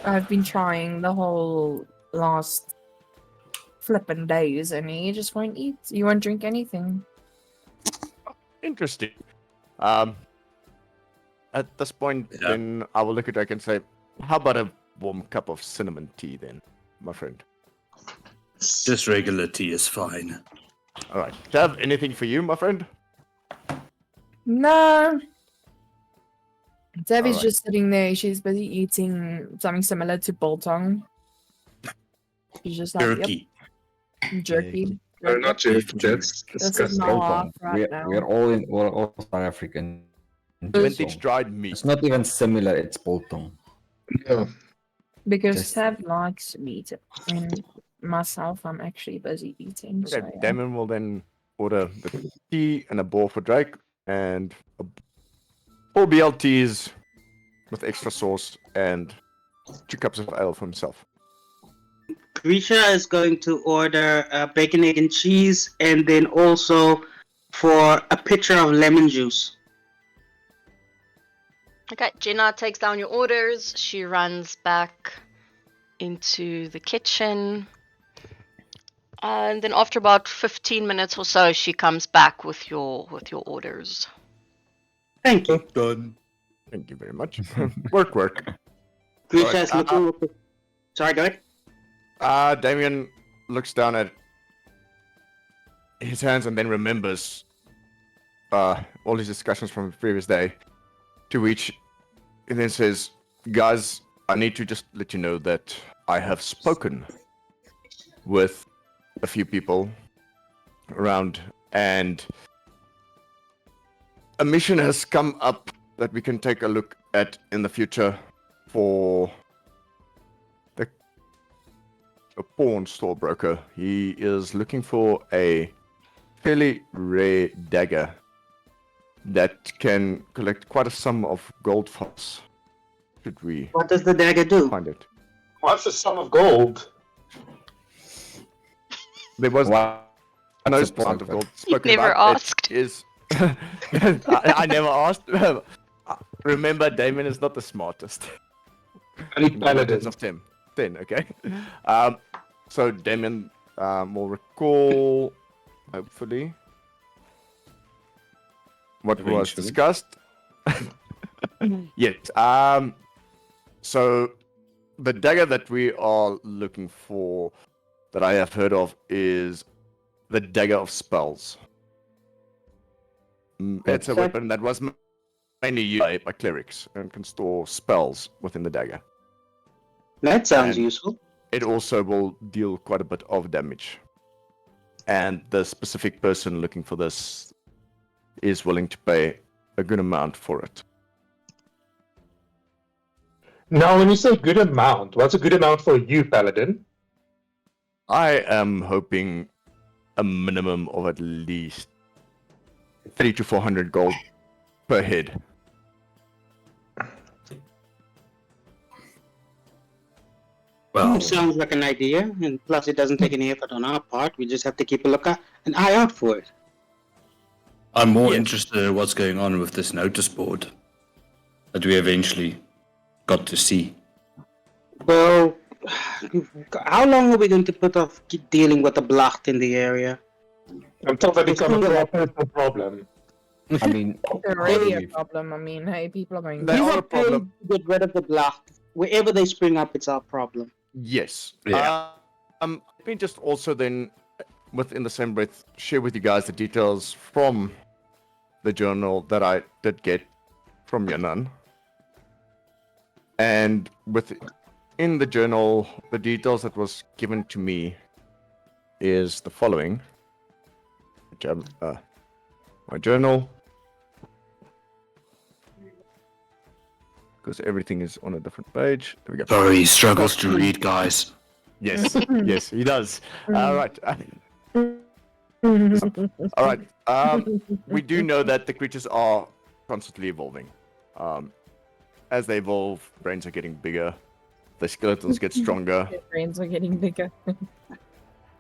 I've been trying the whole last flippin' days and he just won't eat. You won't drink anything. Interesting. At this point, Yeah. then I will look at Drake and say, how about a warm cup of cinnamon tea then, my friend? Just regular tea is fine. Alright. Tav, anything for you, my friend? No. Tav is Alright. just sitting there. She's busy eating something similar to biltong. He's just like, Turkey. yep, jerky. No, not Beef jerky. That's This is disgusting. my life right now. We're all South African. Vintage Biltong. dried meat. It's not even similar. It's biltong. Yeah. Because Just- Sav likes meat, and myself, I'm actually busy eating. Okay, So yeah. Damon will then order the tea and a bowl for Drake, and 4 BLTs with extra sauce, and 2 cups of ale for himself. Grisha is going to order bacon, egg, and cheese, and then also for a pitcher of lemon juice. Okay, Jenna takes down your orders. She runs back into the kitchen. And then after about 15 minutes or so, she comes back with your orders. Thank you. Done. Thank you very much. work. Grisha Alright, is looking. Sorry, go ahead. Damien looks down at his hands and then remembers all his discussions from the previous day, to which he then says, guys, I need to just let you know that I have spoken with a few people around, and a mission has come up that we can take a look at in the future for a pawn storebroker. He is looking for a fairly rare dagger that can collect quite a sum of gold for us. Should we What does the dagger do? find it? What's the sum of gold? There was Wow. no That's a amount of point. gold spoken never about. asked. It is I never asked. Remember, Damon is not the smartest. Only Paladins paladins. of 10, okay? So Damien will recall, hopefully, what was Eventually. discussed. Yes. So the dagger that we are looking for, that I have heard of, is the Dagger of Spells. It's a Okay. weapon that was mainly used by clerics and can store spells within the dagger. That sounds And- useful. It also will deal quite a bit of damage. And the specific person looking for this is willing to pay a good amount for it. Now, when you say good amount, what's a good amount for you, paladin? I am hoping a minimum of at least 300 to 400 gold per head. Well, Sounds like an idea, and plus it doesn't take any effort on our part. We just have to keep an eye out for it. I'm more Yes. interested in what's going on with this notice board that we eventually got to see. Well, how long are we going to put off dealing with the Blacht in the area? Until they become a personal problem. I mean, It's already a Hey. problem. I mean, hey, people are going. They We are were a problem. paid to get rid of the Blacht. Wherever they spring up, it's our problem. Yes. Yeah. Let me just also then, within the same breath, share with you guys the details from the journal that I did get from Yanan. And within the journal, the details that was given to me is the following. Which, my journal. Because everything is on a different page. There we go. Sorry, he struggles to read, guys. Yes, yes, he does. All right. All right. We do know that the creatures are constantly evolving. As they evolve, brains are getting bigger. The skeletons get stronger. Their brains are getting bigger.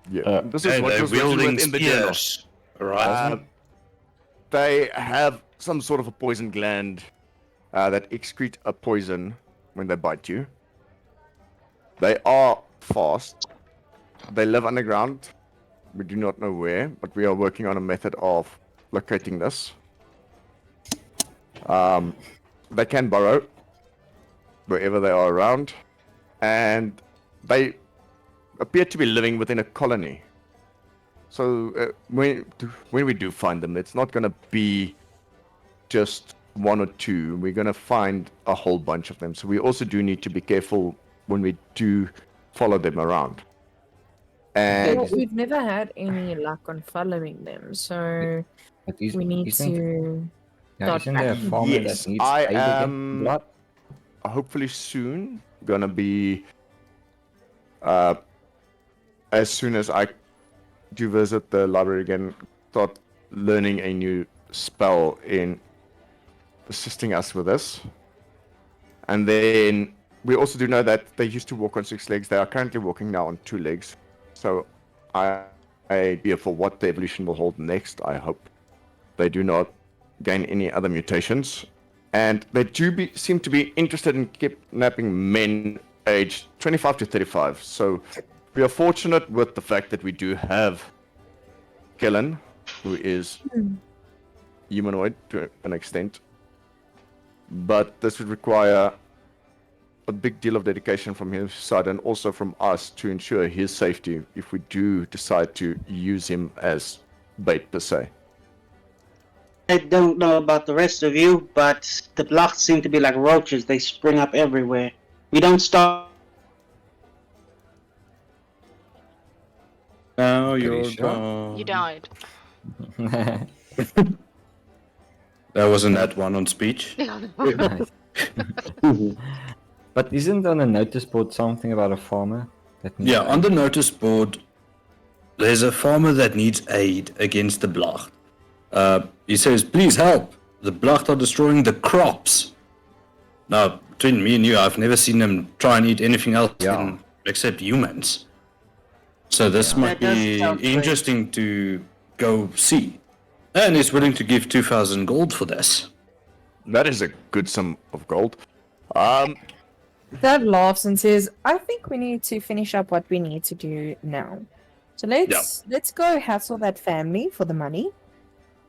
Yeah, this is And what they're was written wielding within the journal. spears. Right? They have some sort of a poison gland that excrete a poison when they bite you. They are fast. They live underground. We do not know where, but we are working on a method of locating this. They can burrow wherever they are around, and they appear to be living within a colony. So when we do find them, it's not going to be just one or two. We're going to find a whole bunch of them. So we also do need to be careful when we do follow them around. And Well, we've never had any luck on following them, so But we need to. start isn't there a tracking. farmer Yes, that needs I aid against am- blood? hopefully soon gonna be as soon as I do visit the library again, start learning a new spell in assisting us with this. And then we also do know that they used to walk on 6 legs. They are currently walking now on 2 legs. So I idea for what the evolution will hold next. I hope they do not gain any other mutations. And they do seem to be interested in kidnapping men aged 25 to 35. So we are fortunate with the fact that we do have Kellen, who is humanoid to an extent. But this would require a big deal of dedication from his side and also from us to ensure his safety if we do decide to use him as bait per se. I don't know about the rest of you, but the blocks seem to be like roaches. They spring up everywhere. We don't stop. Now you're sure? gone. You died. That wasn't that one on speech. Nice. But isn't on a notice board something about a farmer? That needs Yeah, on aid? the notice board, there's a farmer that needs aid against the Blacht. He says, please help. The Blacht are destroying the crops. Now, between me and you, I've never seen them try and eat anything else except humans. So this might That does be sound great. interesting to go see. And he's willing to give 2,000 gold for this. That is a good sum of gold. Dad laughs and says, "I think we need to finish up what we need to do now. So let's go hassle that family for the money.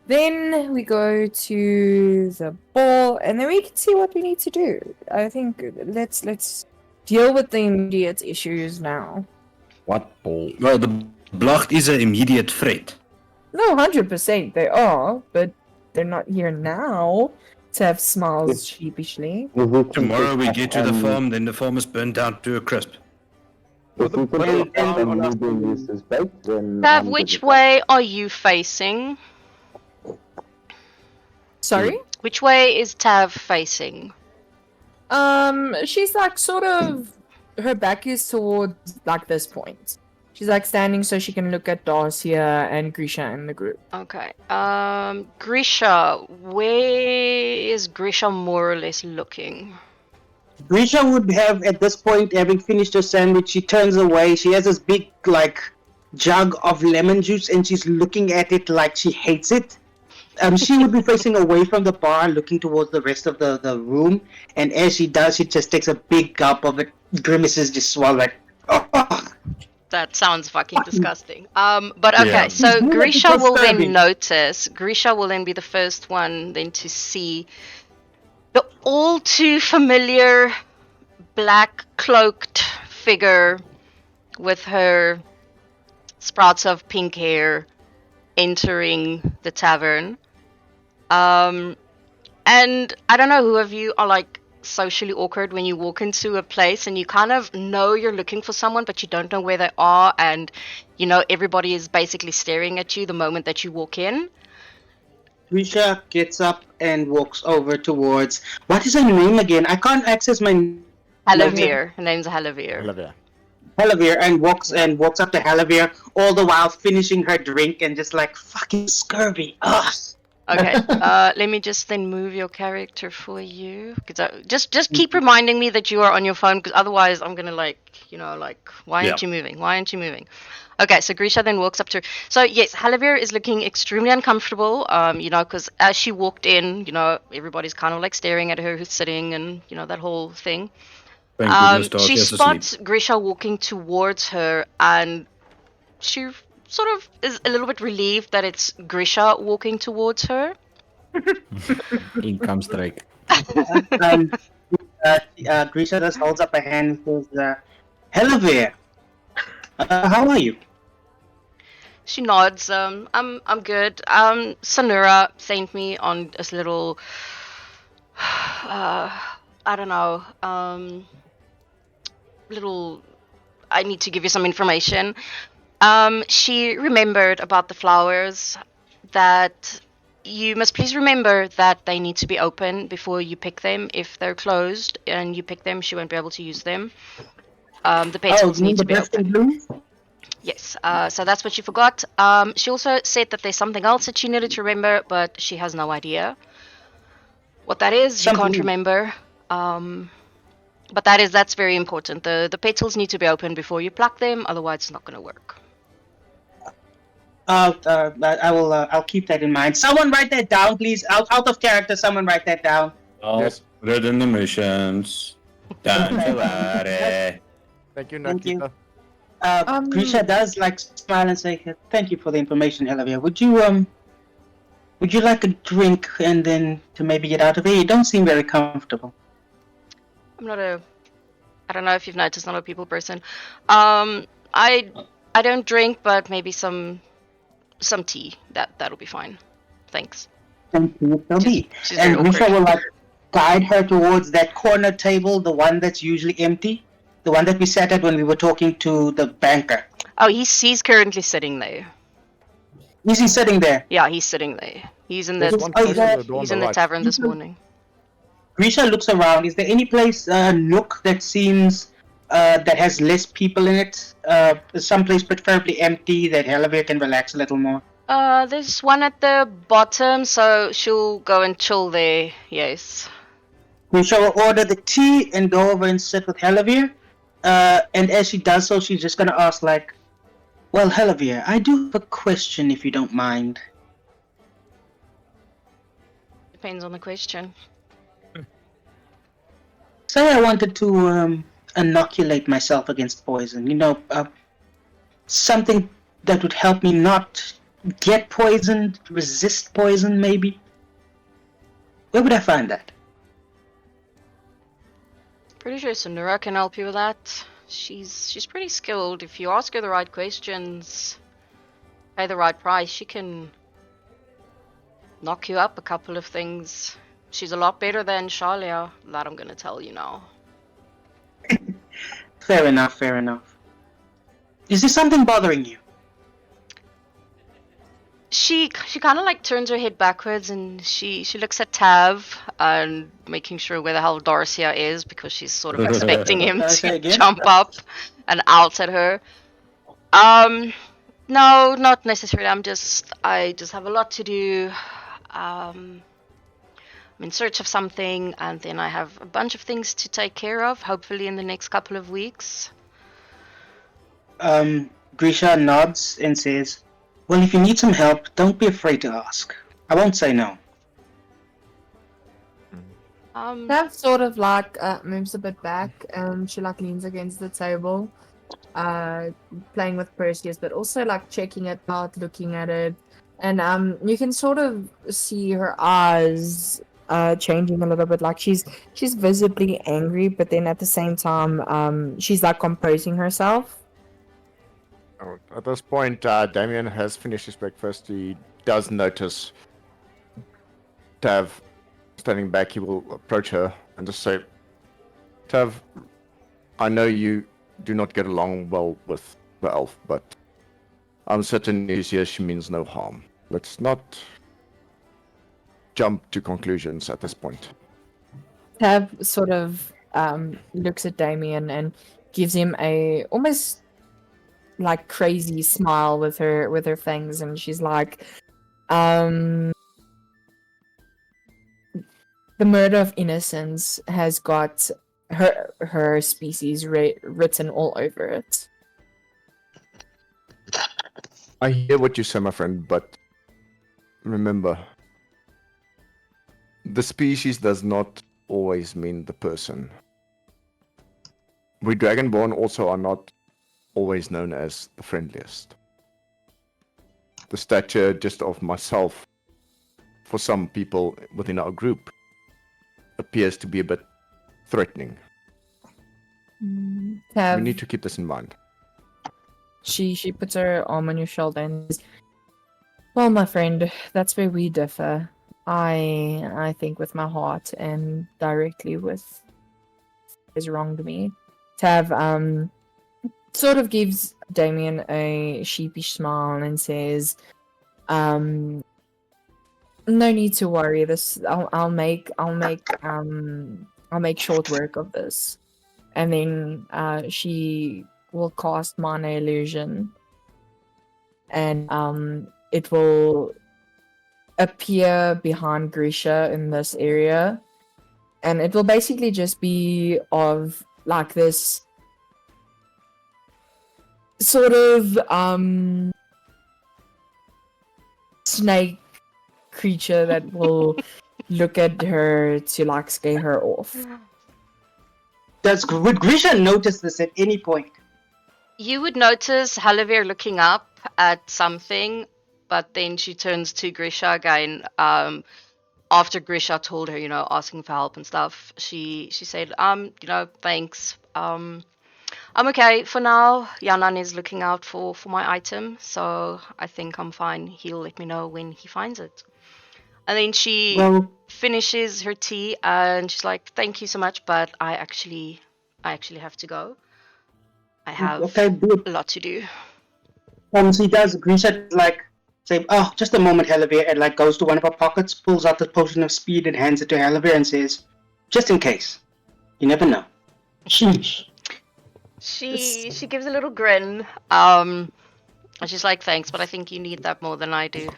Then we go to the ball, and then we can see what we need to do. I think let's deal with the immediate issues now. What ball? Well, the Blacht is an immediate threat. No, 100% they are, but they're not here now." Tav smiles sheepishly. Tomorrow we get to the farm, then the farm is burned down to a crisp. If we can take down and leave them this respect, then Tav, I'm which good with way are you facing? Sorry? Which way is Tav facing? She's like sort of, her back is towards like this point. She's like standing so she can look at Darcia and Grisha and the group. Okay. Grisha, where is Grisha more or less looking? Grisha would have, at this point, having finished her sandwich, she turns away. She has this big, like, jug of lemon juice, and she's looking at it like she hates it. She would be facing away from the bar, looking towards the rest of the room. And as she does, she just takes a big gulp of it, grimaces, just swallow like, oh. That sounds fucking disgusting. But okay, Yeah. so It's Grisha will then disturbing. notice. Grisha will then be the first one then to see the all too familiar black cloaked figure with her sprouts of pink hair entering the tavern. And I don't know who of you are like socially awkward when you walk into a place and you kind of know you're looking for someone but you don't know where they are, and you know everybody is basically staring at you the moment that you walk in. Grisha gets up and walks over towards, what is her name again? I can't access my Halavir. Her name's Halavir. Halavir, and walks up to Halavir, all the while finishing her drink and just like, fucking scurvy. Ugh. Okay, let me just then move your character for you. Cause just keep reminding me that you are on your phone, because otherwise I'm gonna why aren't you moving? Why aren't you moving? Okay, so Grisha then walks up to her. So yes, Halavir is looking extremely uncomfortable, because as she walked in, everybody's kind of like staring at her who's sitting and, that whole thing. Thank goodness Darcy She has to spots sleep. Grisha walking towards her, and she sort of is a little bit relieved that it's Grisha walking towards her. In comes Drake. Grisha just holds up a hand and says, Halavir, how are you? She nods. I'm good. Sanura sent me on this little, I don't know, little. I need to give you some information. She remembered about the flowers, that you must please remember that they need to be open before you pick them. If they're closed and you pick them, she won't be able to use them. The petals need to be open. Blue? Yes, so that's what she forgot. She also said that there's something else that she needed to remember, but she has no idea what that is. She can't Something- remember. But that's very important. The petals need to be open before you pluck them, otherwise it's not going to work. I will. I'll keep that in mind. Someone write that down, please. Out of character. Someone write that down. I'll Yes. put it in the missions. Don't you worry. Thank you, Thank you. Nakita. Grisha does like smile and say, "Thank you for the information, Olivia. Would you like a drink and then to maybe get out of here? You don't seem very comfortable." I don't know if you've noticed, I'm not a people person. I don't drink, but maybe some tea. That'll be fine. Thanks. Thank you, Toby. She's And very Grisha awkward. will like guide her towards that corner table, the one that's usually empty, the one that we sat at when we were talking to the banker. Oh, he's currently sitting there. Is he sitting there? Yeah, he's sitting there. He's in There's the one oh, close to yeah. the door on he's the in the right. tavern this morning. Grisha looks around. Is there any place, nook that seems that has less people in it? Someplace preferably empty that Helivia can relax a little more. There's one at the bottom, so she'll go and chill there. Yes. Grisha will order the tea and go over and sit with Helivia. And as she does so, she's just gonna ask like, "Well, Helivia, I do have a question if you don't mind." Depends on the question. Say I wanted to inoculate myself against poison. Something that would help me not get poisoned, resist poison, maybe. Where would I find that? Pretty sure Sonura can help you with that. She's pretty skilled. If you ask her the right questions, pay the right price, she can knock you up a couple of things. She's a lot better than Shalia, that I'm gonna tell you now. Fair enough, fair enough. Is there something bothering you? She kind of like turns her head backwards and she looks at Tav and making sure where the hell Darcia is, because she's sort of expecting him Darcia to again? jump up and out at her. No, not necessarily. I just have a lot to do. I'm in search of something, and then I have a bunch of things to take care of, hopefully in the next couple of weeks. Grisha nods and says, "Well, if you need some help, don't be afraid to ask. I won't say no." That sort of like moves a bit back. She like leans against the table, playing with Perseus, but also like checking it out, looking at it, and you can sort of see her eyes changing a little bit. Like she's visibly angry, but then at the same time, she's like composing herself. Oh, at this point, Damien has finished his breakfast. He does notice Tav standing back. He will approach her and just say, "Tav, I know you do not get along well with the elf, but I'm certain here she means no harm. Let's not jump to conclusions at this point." Tav sort of looks at Damien and gives him a almost like crazy smile with her fangs, and she's like, the murder of innocence has got her species written all over it. I hear what you say, my friend, but remember, the species does not always mean the person. We Dragonborn also are not always known as the friendliest. The stature just of myself, for some people within our group, appears to be a bit threatening. Tav, We need to keep this in mind. she puts her arm on your shoulder and says, "Well, my friend, that's where we differ. I think with my heart and directly with has wronged me." Tav sort of gives Damien a sheepish smile and says, "No need to worry. This I'll make short work of this." And then she will cast Mana Illusion, and it will appear behind Grisha in this area, and it will basically just be of like this sort of snake creature that will look at her to like scare her off. Would Grisha notice this at any point? You would notice Halavir looking up at something, but then she turns to Grisha again. After Grisha told her, asking for help and stuff, she said, thanks. I'm okay for now. Yanan is looking out for my item, so I think I'm fine. He'll let me know when he finds it. And then she finishes her tea, and she's like, "Thank you so much, but I actually have to go. I have a lot to do." So he does. Grisha like say, "Oh, just a moment, Halavir," and like goes to one of her pockets, pulls out the potion of speed, and hands it to Halavir, and says, "Just in case. You never know." Sheesh. She gives a little grin. And she's like, "Thanks, but I think you need that more than I do."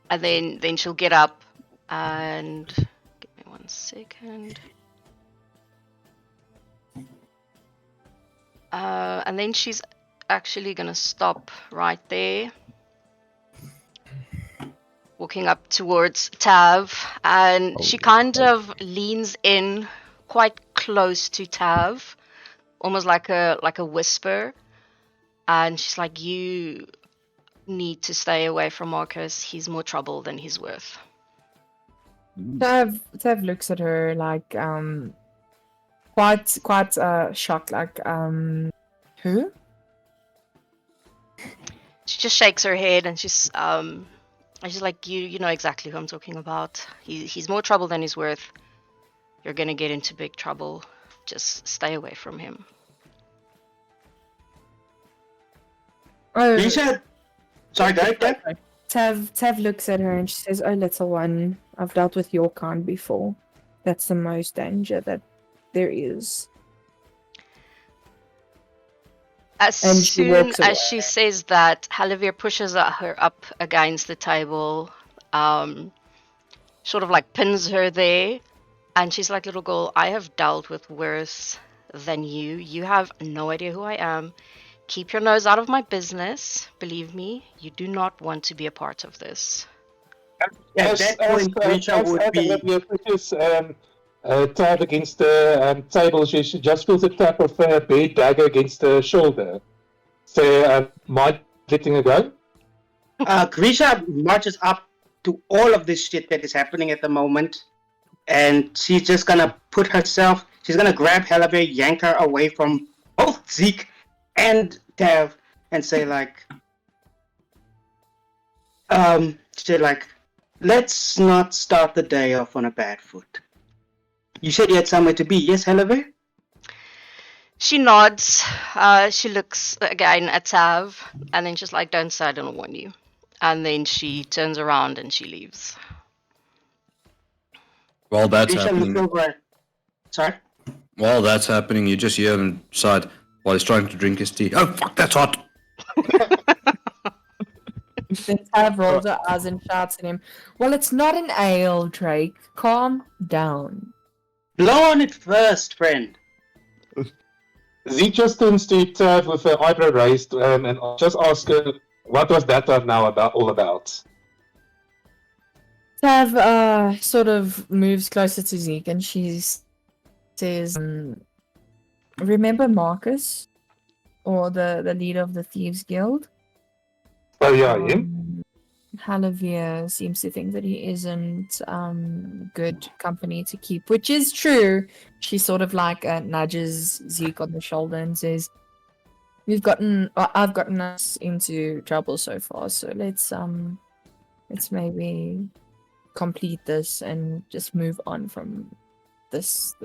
And then she'll get up and give me 1 second. And then she's actually gonna stop right there, walking up towards Tav, and she kind of leans in quite close to Tav, almost like a whisper, and she's like, "You need to stay away from Marcus. He's more trouble than he's worth." Tav looks at her like quite shocked, like who? She just shakes her head and she's like, you know exactly who I'm talking about. He's more trouble than he's worth. You're gonna get into big trouble. Just stay away from him. Oh, Grisha, sorry, go ahead. Tav looks at her and she says, "Oh, little one, I've dealt with your kind before. That's the most danger that there is." As And she soon walks away. as she says that, Halavir pushes her up against the table, sort of like pins her there, and she's like, "Little girl, I have dealt with worse than you. You have no idea who I am. Keep your nose out of my business. Believe me, you do not want to be a part of this." At that point, Grisha would be. Halavir pushes Tav against the table. She just feels a tap of her bare dagger against her shoulder. So, might letting her go? Grisha marches up to all of this shit that is happening at the moment, and she's just gonna put herself. She's gonna grab Halavir, yank her away from both Zeke and Tav, and say like, "Let's not start the day off on a bad foot. You said you had somewhere to be, yes, Halavir?" She nods. She looks again at Tav, and then she's like, "Don't say I didn't warn you." And then she turns around and she leaves. While that's Grisha looks happening, over. Sorry. while that's happening, you just hear him inside while he's trying to drink his tea. "Oh fuck, that's hot!" Then Tav rolls her eyes and shouts at him, "Well, it's not an ale, Drake. Calm down." Blow on it first, friend. Zeke just turns to Tav with her eyebrow raised and just asks her, "What was that now all about?" Tav sort of moves closer to Zeke and she says, "Remember Marcus? Or the leader of the Thieves Guild? Oh yeah, him? Halavir seems to think that he isn't good company to keep," which is true. She sort of like nudges Zeke on the shoulder and says, I've gotten us into trouble so far, so let's maybe complete this and just move on from this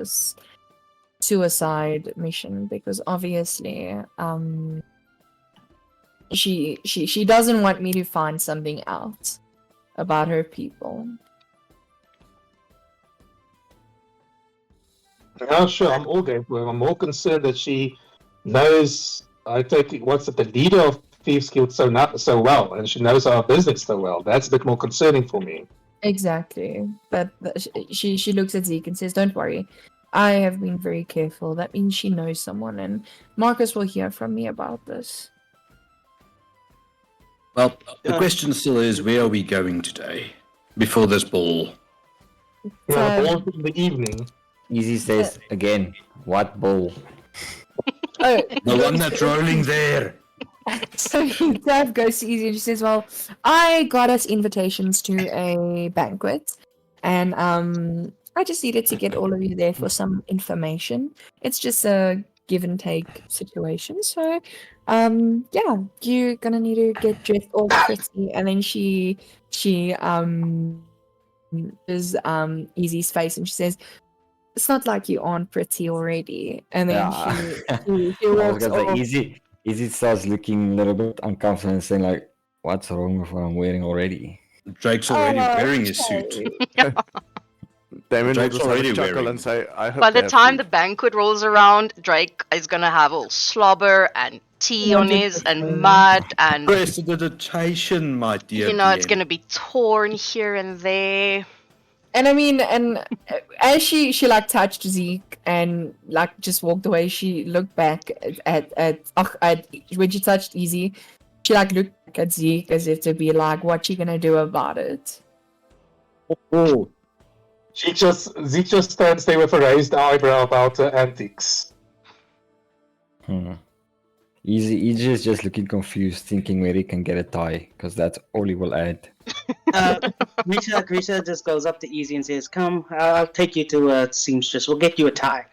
suicide mission because obviously she doesn't want me to find something out about her people. Yeah, sure, I'm all game for it. I'm more concerned that she knows, I take it, what's it, the leader of Thieves Guild so well, and she knows our business so well. That's a bit more concerning for me. Exactly. But she looks at Zeke and says, "Don't worry. I have been very careful. That means she knows someone, and Marcus will hear from me about this." Well, the question still is, where are we going today? Before this ball? Yeah, So- all in the evening. Easy says again, what bull? Oh, The one that's rolling there. so Dev goes to Easy and she says, "Well, I got us invitations to a banquet, and I just needed to get all of you there for some information. It's just a give and take situation. So, yeah, you're gonna need to get dressed all pretty." And then she is Easy's face and she says, "It's not like you aren't pretty already." And then she I was walks gonna off. say, Easy starts looking a little bit uncomfortable and saying like, "What's wrong with what I'm wearing already?" Drake's already Oh, wearing his suit. okay. Damon will Drake's just have a already chuckle wearing. and say, I hope By they the have time food." the banquet rolls around, Drake is gonna have all slobber and tea on his and mud and Prestidigitation, my dear. you know it's DM. gonna be torn here and there. And I mean, and as she like touched Zeke and like just walked away, she looked back at when she touched Easy, she like looked back at Zeke as if to be like, "What you gonna do about it?" Zeke just stands there with a raised eyebrow about her antics. Easy is just looking confused, thinking where he can get a tie, because that's all he will add. Grisha just goes up to Easy and says, "Come, I'll take you to a seamstress. We'll get you a tie.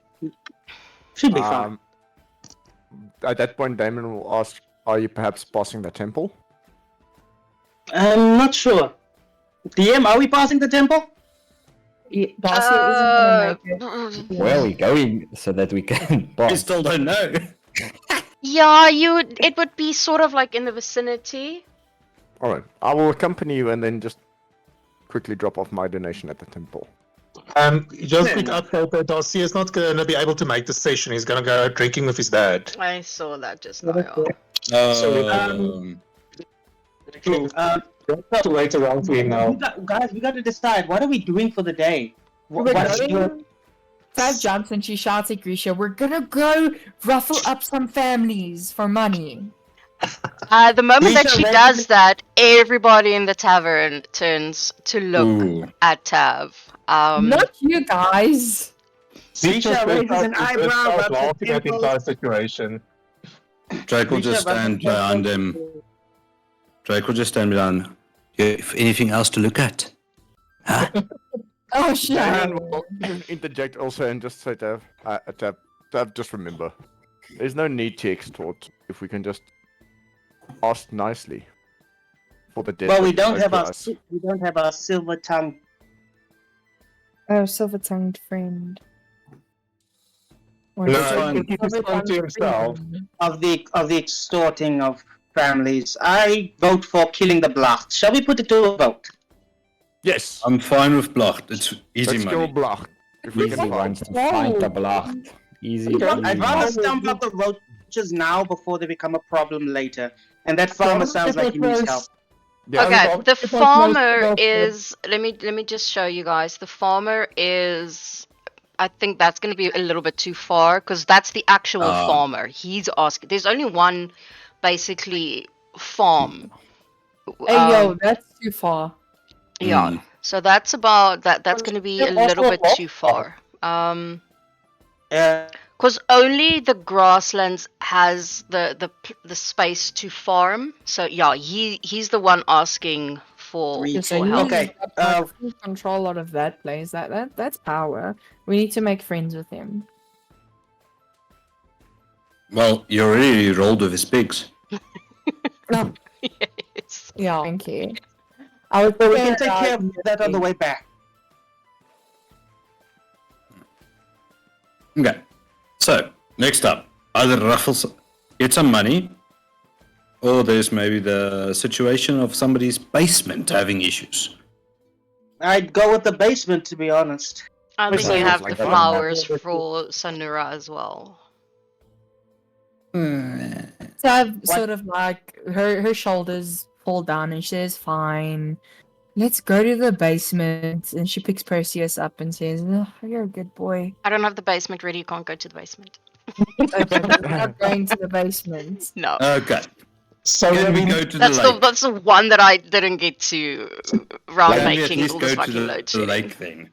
Should be fine." At that point, Damon will ask, "Are you perhaps passing the temple?" I'm not sure. DM, are we passing the temple? Darcy isn't gonna make it. Where are we going so that we can We pass? still don't know. Yeah, it would be sort of like in the vicinity. All right, I will accompany you and then just quickly drop off my donation at the temple. Just quick update that Darcy is not going to be able to make the session. He's going to go drinking with his dad. I saw that just now. You have to wait around for him now. Guys, we got to decide. What are we doing for the day? We're What's going- your- Fab jumps and she shouts at Grisha, "We're gonna go ruffle up some families for money." The moment that Lisa, she where does did that, everybody in the tavern turns to look Ooh. at Tav. Not you guys. Zeke Grisha just raises burst an out- eyebrow, burst out rubs his laughing at the pimples. entire situation. Drake will just stand behind him. Drake will just stand behind. If anything else to look at? Huh? Oh shit. Damon will interject also and just say to Tav, just remember, there's no need to extort if we can just ask nicely for the debt. Well, that we you don't owe have to our us. we don't have our silver tongue. Oh, silver-tongued friend. Or No, is it I think he can silver-tongued to himself. friend? of the extorting of families. I vote for killing the Blacht. Shall we put it to a vote? Yes, I'm fine with Blacht. It's easy let's kill money. Block. If we Easy can find. wants to find the Blacht. Easy. I'd rather stump out the roaches now before they become a problem later. And that farmer sounds like he needs help. Yeah, Okay, the If I farmer close- is. Let me just show you guys. The farmer is. I think that's going to be a little bit too far because that's the actual farmer. He's asking. There's only one, basically, farm. Hey yo, that's too far. Yeah. Mm. So that's about that. That's going to be a little bit too far. Because only the grasslands has the space to farm. So yeah, he's the one asking for, Three. So for he's help. Okay, got, like, full control out of that place. That's power. We need to make friends with him. Well, you already rolled with his pigs. No, Yes. yeah, thank you. I would But we can prefer take care of you that on the think. way back. Okay. So, next up, either Ruffles get some money, or there's maybe the situation of somebody's basement having issues. I'd go with the basement, to be honest. I think Sounds you have like the fun. flowers for Sanura as well. So I've sort of like her shoulders fall down and she says, "Fine, let's go to the basement." And she picks Perseus up and says, "Oh, you're a good boy." I don't have the basement ready. You can't go to the basement. Okay, we're not going to the basement. No. Okay. So Can I we mean, go to That's the the lake? that's the one that I didn't get to round Can we at making least all go this to fucking the load shedding. lake thing?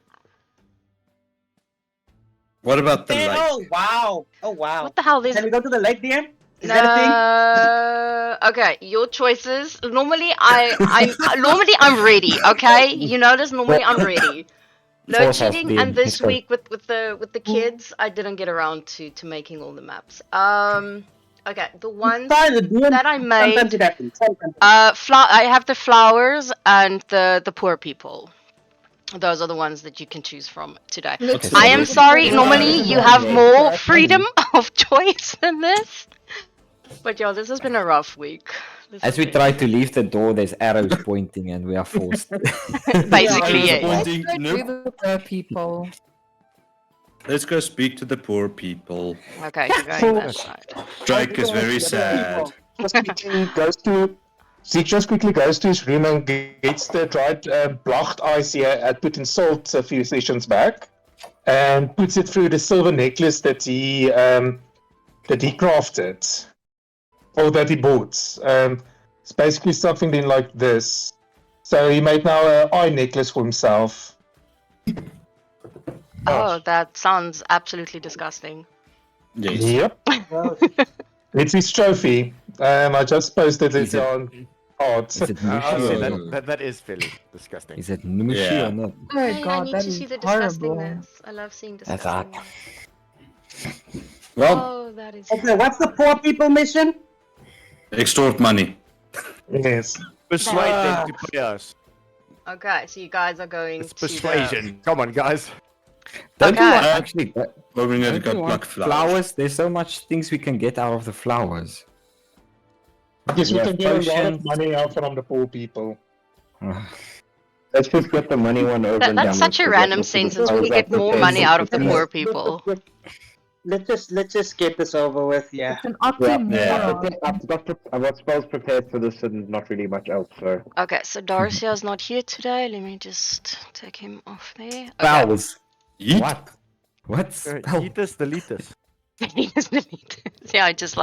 What about the lake? Oh wow! Oh wow! What the hell? There's Can we go to the lake, DM? Is that a thing? Okay, your choices. Normally I'm ready. Okay, you notice normally I'm ready. Load Force us, shedding, DM. and this Let's go. week with the kids, I didn't get around to making all the maps. Okay, the ones Fine, the DM. that I Sometimes made. it happens. Sometimes. I have the flowers and the poor people. Those are the ones that you can choose from today. Let's Okay, I so am we- sorry. Yeah. Normally, you have more freedom of choice than this. But yeah, this has been a rough week. This As has we been- try to leave the door, there's arrows pointing, and we are forced. Basically, Yeah, yeah. I was Let's go Nope. to the poor people. Let's go speak to the poor people. Okay, you're going that side. Drake is very sad. just quickly goes to Zeke just quickly goes to his room and gets the dried blacht ice here I put in salt a few sessions back, and puts it through the silver necklace that he crafted, or that he bought. It's basically something in like this. So he made now an eye necklace for himself. Oh, that sounds absolutely disgusting. Yes. Yep. It's his trophy. I just posted Is it it- on cards. Is it I mushy would say or Oh. not? that is fairly disgusting. Is it mushy Yeah. or not? Oh my Hey, I god, need that to is see the horrible. disgustingness. I love seeing That's hot. disgustingness. Well, Oh, that is. Okay, what's the poor people mission? extort money. Yes. Persuade them to pay us. Okay, so you guys are going It's to the- persuasion. Come on, guys. Don't you Okay. want actually? Well, we're going to Don't you go want pluck flowers. There's so much things we can get out of the flowers. Yes, we We can have get a lot potions. of money out from the poor people. Let's just get the money one over and That's done such with, a 'cause random that's what sentence. I We was get more prepared money to out of the prepare. poor people. Let's just get this over with. Yeah. It's an Yeah, oxymoron. I've got spells prepared for this and not really much else, so. Okay, so Darcia's not here today. Let me just take him off there. Okay. Spells. Yeet. What? What spell? Eat us, delete us. Yeah, I just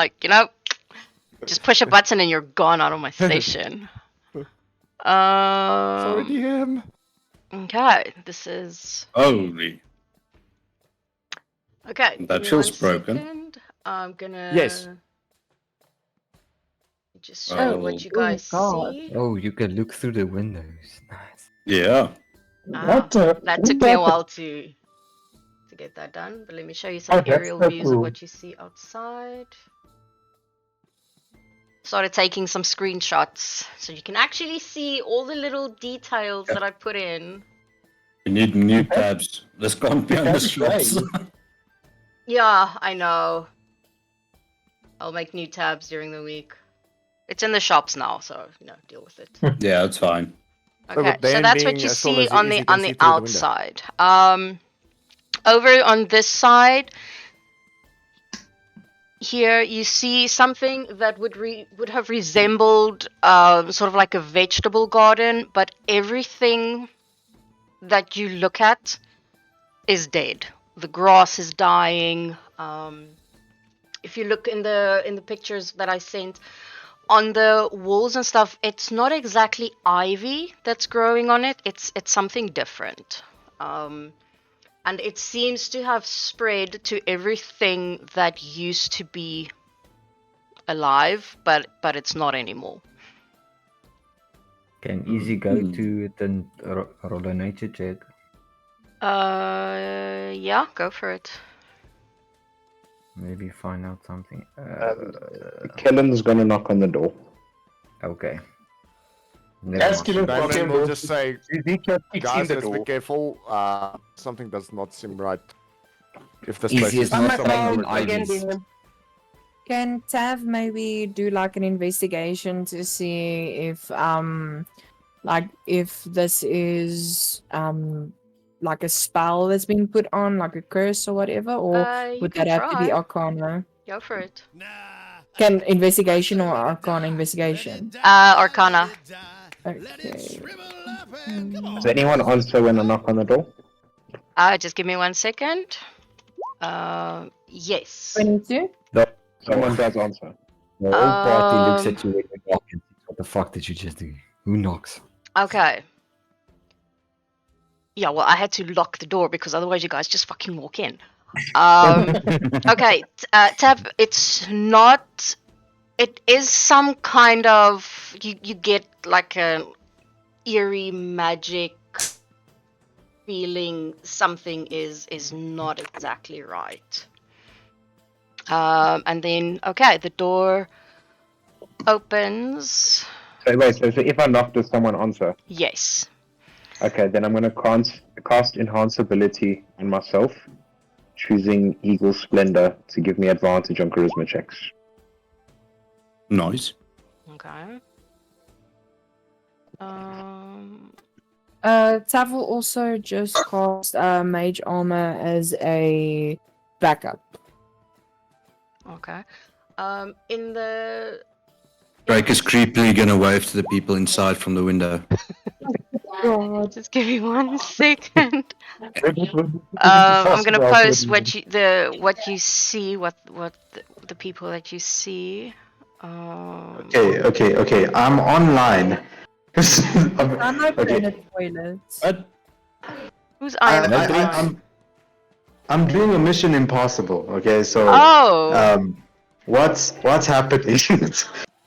just push a button and you're gone out of my station. Sorry, DM. Okay, this is Holy. okay. That give me feels 1 broken. second. I'm gonna Yes. just show Oh. what you Oh guys God. see. Oh, you can look through the windows. Nice. Yeah. What? That took me a while to get that done, but let me show you some Oh, that's aerial so views of cool. what you see outside. Started taking some screenshots so you can actually see all the little details that I put in. We need new tabs. This can't be on the That's shops. right. Yeah, I know. I'll make new tabs during the week. It's in the shops now, so deal with it. Yeah, it's fine. Okay, with so Dan that's what being you as tall see as he on is, the you can see through the window. outside. Over on this side, here you see something that would have resembled sort of like a vegetable garden, but everything that you look at is dead. The grass is dying. If you look in the pictures that I sent, on the walls and stuff, it's not exactly ivy that's growing on it. It's something different. And it seems to have spread to everything that used to be alive, but it's not anymore. Can easy go to the roll a nature check. Yeah, go for it. Maybe find out something. Kellen's gonna knock on the door. Okay. Never Ask mind. him Brandon will just say, Ezekiel kicks in guys, the let's be door. careful. Something does not seem right. If this place Easiest is not not to bang something in Ivies. Can Tav maybe do like an investigation to see if like if this is like a spell that's been put on, like a curse or whatever, or You would can that have to be try. Arcana? Go for it. Can investigation or Arcana investigation? Arcana. Okay. Does anyone answer when I knock on the door? Just give me 1 second. Yes. 22? Someone does answer. The whole party looks Um, at you when you knock and thinks, what the fuck did you just do? Who knocks? Okay. Yeah, well, I had to lock the door because otherwise you guys just fucking walk in. Okay, Tab, it's not. It is some kind of. You get like an eerie magic feeling. Something is not exactly right. And then, okay, the door opens. So wait, so if I knock, does someone answer? Yes. Okay, then I'm gonna cast Enhance Ability on myself, choosing Eagle Splendor to give me advantage on charisma checks. Nice. Okay. Tav will also just cast Mage Armor as a backup. Okay. In the. Drake is creepily gonna wave to the people inside from the window. God. Just give me 1 second. I'm gonna post what you see, what the people that you see. Okay. I'm online. I'm open in the toilet. Who's I? I'm doing a Mission Impossible. Okay, so Oh. what's happening?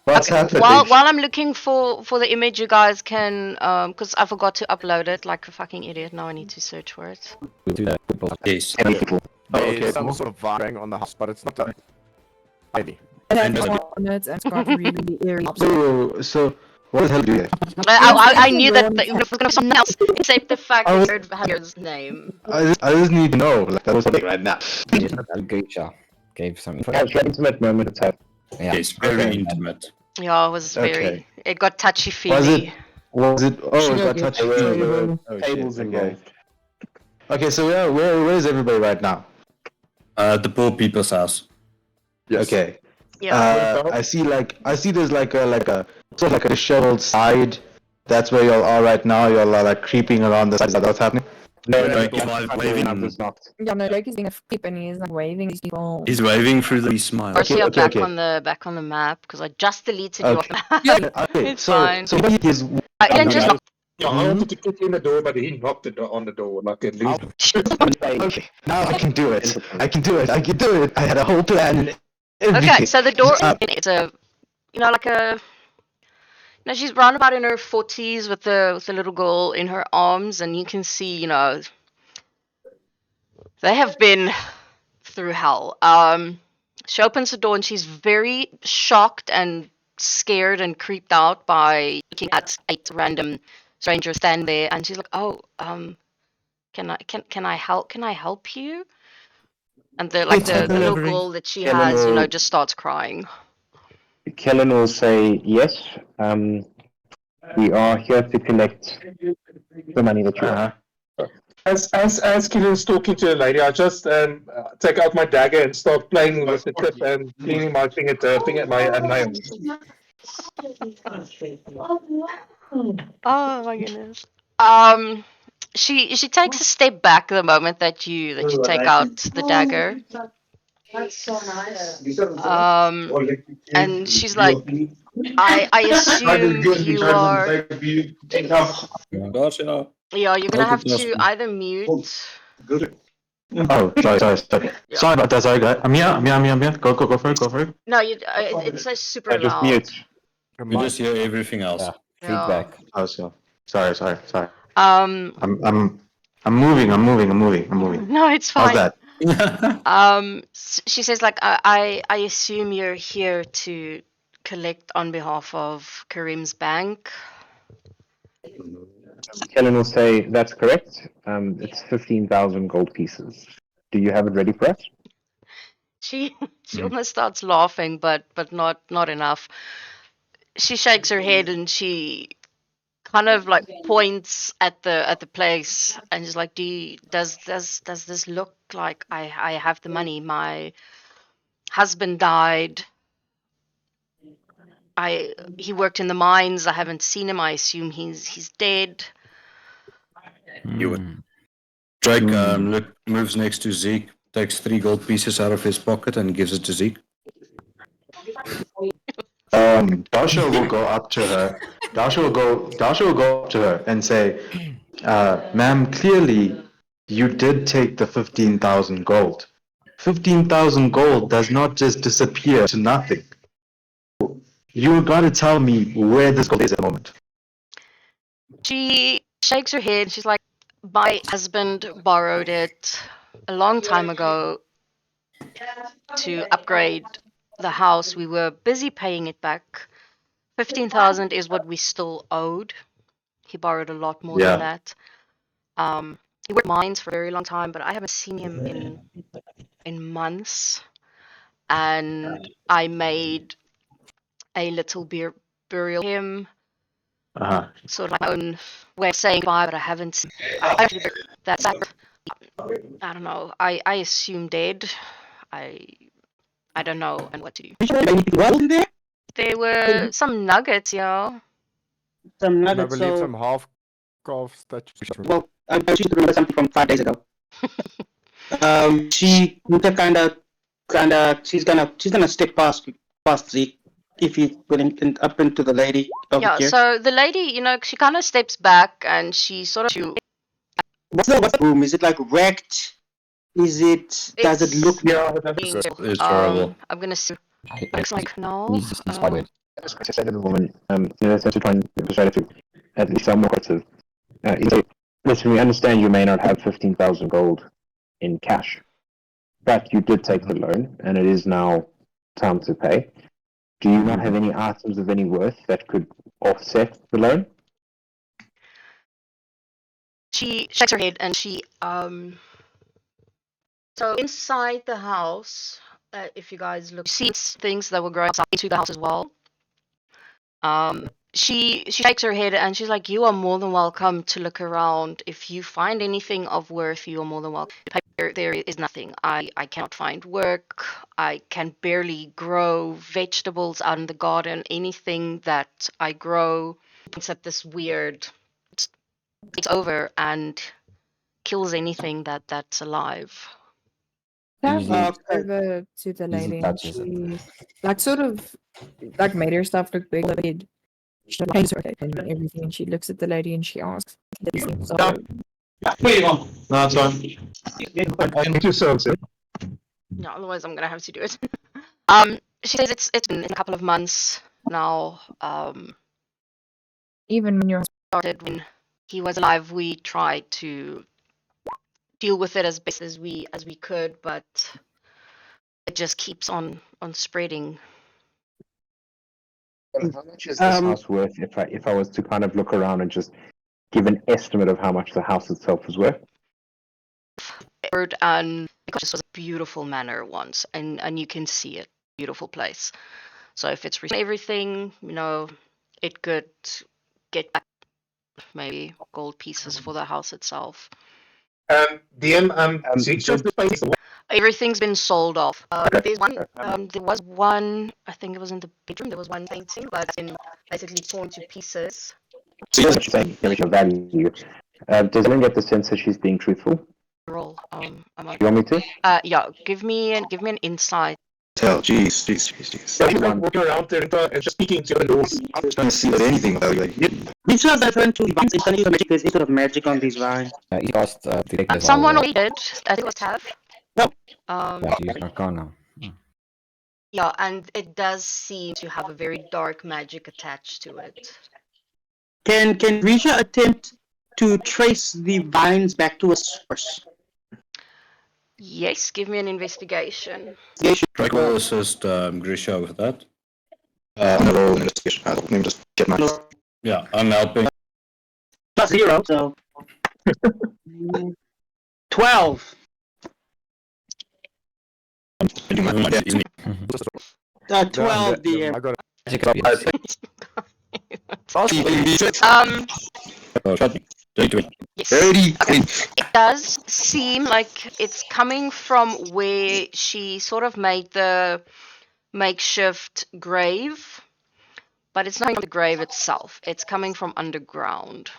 What's happening? While I'm looking for the image, you guys can because I forgot to upload it like a fucking idiot. Now I need to search for it. Yes. There's some sort of vibe on the house, but it's not a ivy. And it's got really eerie. So what the hell do you? I knew that it was gonna be someone else, except the fact that you heard Javier name. I just need to know. Like that was something right now. Algeisha gave some info. Yeah, intimate moment of time. Yeah. Yes, very Okay. intimate. Yeah, it was very. Okay. It got touchy Was feely. it? Oh, it got touched. Tables involved. Okay, so where is everybody right now? The poor people's house. Yes. Okay. Yeah. I see there's like a sort of like a disheveled side. That's where y'all are right now. Y'all are like creeping around the side. Is that what's happening? No, Drake is waving. Yeah, no, Drake is being a creep and he's like waving these people. He's waving through the smile. Actually, I'm back okay. on the map because I just deleted you off Okay. the map. Okay, It's fine. So what is Ian just knocked. Yeah, I wanted to kick in the door, but he knocked on the door like at least. okay? Now I can do it. I can do it. I had a whole plan. And everything. Okay, so the door. It's a, like a. She's round about in her 40s with the little girl in her arms, and you can see, they have been through hell. She opens the door and she's very shocked and scared and creeped out by looking at 8 random strangers standing there, and she's like, "Oh, can I help you?" And the little girl that she has, just starts crying. Kellen will say yes. We are here to collect the money that you have. As Killian's talking to the lady, I just take out my dagger and start playing with the tip and cleaning my finger my nails. Oh my goodness. She takes a step back the moment that you take out the dagger. That's so nice. And she's like, I assume you are. Yeah, you're gonna have to either mute. Oh, sorry. Sorry about that. Sorry, guys. I'm here. Go for it. No, it's like super I just loud. mute. You just hear everything else. Feedback. Oh, sorry. Um, I'm moving. no, it's fine. How's that? She says like, I assume you're here to collect on behalf of Karim's bank. Kellen will say that's correct. It's 15,000 gold pieces. Do you have it ready for us? She almost starts laughing, but not enough. She shakes her head and she kind of like points at the place and is like, does this look like I have the money? My husband died. He worked in the mines. I haven't seen him. I assume he's dead. You would. Drake moves next to Zeke, takes 3 gold pieces out of his pocket and gives it to Zeke. Dasha will go up to her. Dasha will go up to her and say, "Ma'am, clearly you did take the 15,000 gold. 15,000 gold does not just disappear to nothing. You gotta tell me where this gold is at the moment." She shakes her head. She's like, my husband borrowed it a long time ago to upgrade the house. We were busy paying it back. 15,000 is what we still owed. He borrowed a lot more than that. He worked mines for a very long time, but I haven't seen him in months. And I made a little burial for him. Sort of like my own way of saying goodbye, but I haven't. I actually that's I don't know. I assume dead. I don't know and what to do. There were some nuggets, yeah. Some I nuggets. believe So, some half calves that. well, I choose to remember something from 5 days ago. She she's gonna step past Zeke if he's going up into the lady over Yeah, here. so the lady, she kind of steps back and she sort of. What's the room? Is it like wrecked? Does it look? It's horrible. I'm gonna see. Looks like no. He's quite weird. As I said to the woman, to try and persuade her to at least sound more aggressive. He said, "Listen, we understand you may not have 15,000 gold in cash, but you did take the loan, and it is now time to pay. Do you not have any items of any worth that could offset the loan?" She shakes her head and she so inside the house, if you guys look, see things that were growing outside into the house as well. She shakes her head and she's like, "You are more than welcome to look around. If you find anything of worth, you are more than welcome. There is nothing. I cannot find work. I can barely grow vegetables out in the garden. Anything that I grow, except this weird, takes over and kills anything that's alive." Walked over to the lady and she sort of made her stuff look big. She hangs her head and everything, and she looks at the lady and she asks, No, it's fine. I need to serve it. No, otherwise I'm gonna have to do it. She says it's been a couple of months now. even when you're Started when he was alive. We tried to deal with it as best as we could, but it just keeps on spreading. How much is this house worth if I was to kind of look around and just give an estimate of how much the house itself is worth? And because this was a beautiful manor once, and you can see it, beautiful place. So if it's everything, it could get back maybe gold pieces for the house itself. DM, Zeke's just Everything's been sold off. There's one. There was one. I think it was in the bedroom. There was one painting, but it's been basically torn to pieces. So you're saying your value. Does anyone get the sense that she's being truthful? Roll. You want me to? Yeah. Give me an insight. Tell, jeez. Yeah, he's like walking around there and just speaking to the doors. I'm just trying to see that anything though. Which one that went to vines? It's gonna use magic. There's a sort of magic on these vines. He asked detect as Someone well. already did. I think it was Tav. No. Yeah, she used Arcana. Yeah, and it does seem to have a very dark magic attached to it. Can Grisha attempt to trace the vines back to a source? Yes, give me an investigation. Drake will assist Grisha with that. I'm gonna roll an investigation. Let me just get my. Yeah, I'm helping. +0, so 12. I'm changing my mind, isn't it? 12 DM. I got Oh, shut me. 20. Yes. 30. Okay. It does seem like it's coming from where she sort of made the makeshift grave, but it's not from the grave itself. It's coming from underground.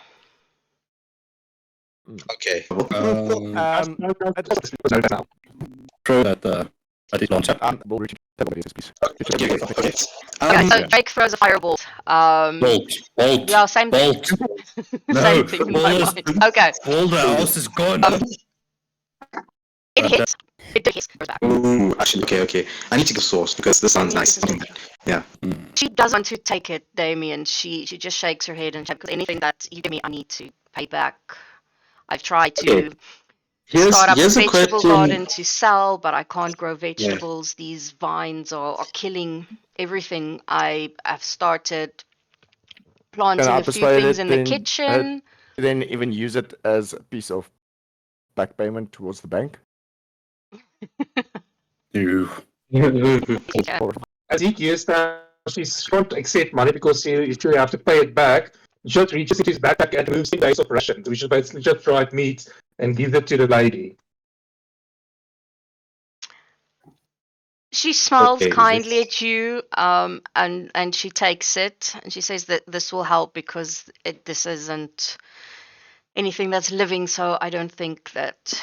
Okay. Throw that at his launcher. Okay. Okay, so Jake throws a firebolt. Bolt. Yeah, same thing. Bolt. Same thing in my mind. Okay. All the house is gone. It hits. It hits. Goes back. Ooh, actually, okay. I need to get source because this sounds nice. Yeah. She does want to take it, Damien. She just shakes her head and because anything that you give me, I need to pay back. I've tried to start up a here's a vegetable question. garden to sell, but I can't grow vegetables. These vines are killing everything I have started planting a few things in the kitchen. Then even use it as a piece of back payment towards the bank. As he used that, she can't accept money because you have to pay it back. Just reaches into his backpack and moves 10 days of rations, which is basically just dried meat, and gives it to the lady. She smiles Okay, kindly at you, and she takes it, and she says that this will help because this isn't anything that's living, so I don't think that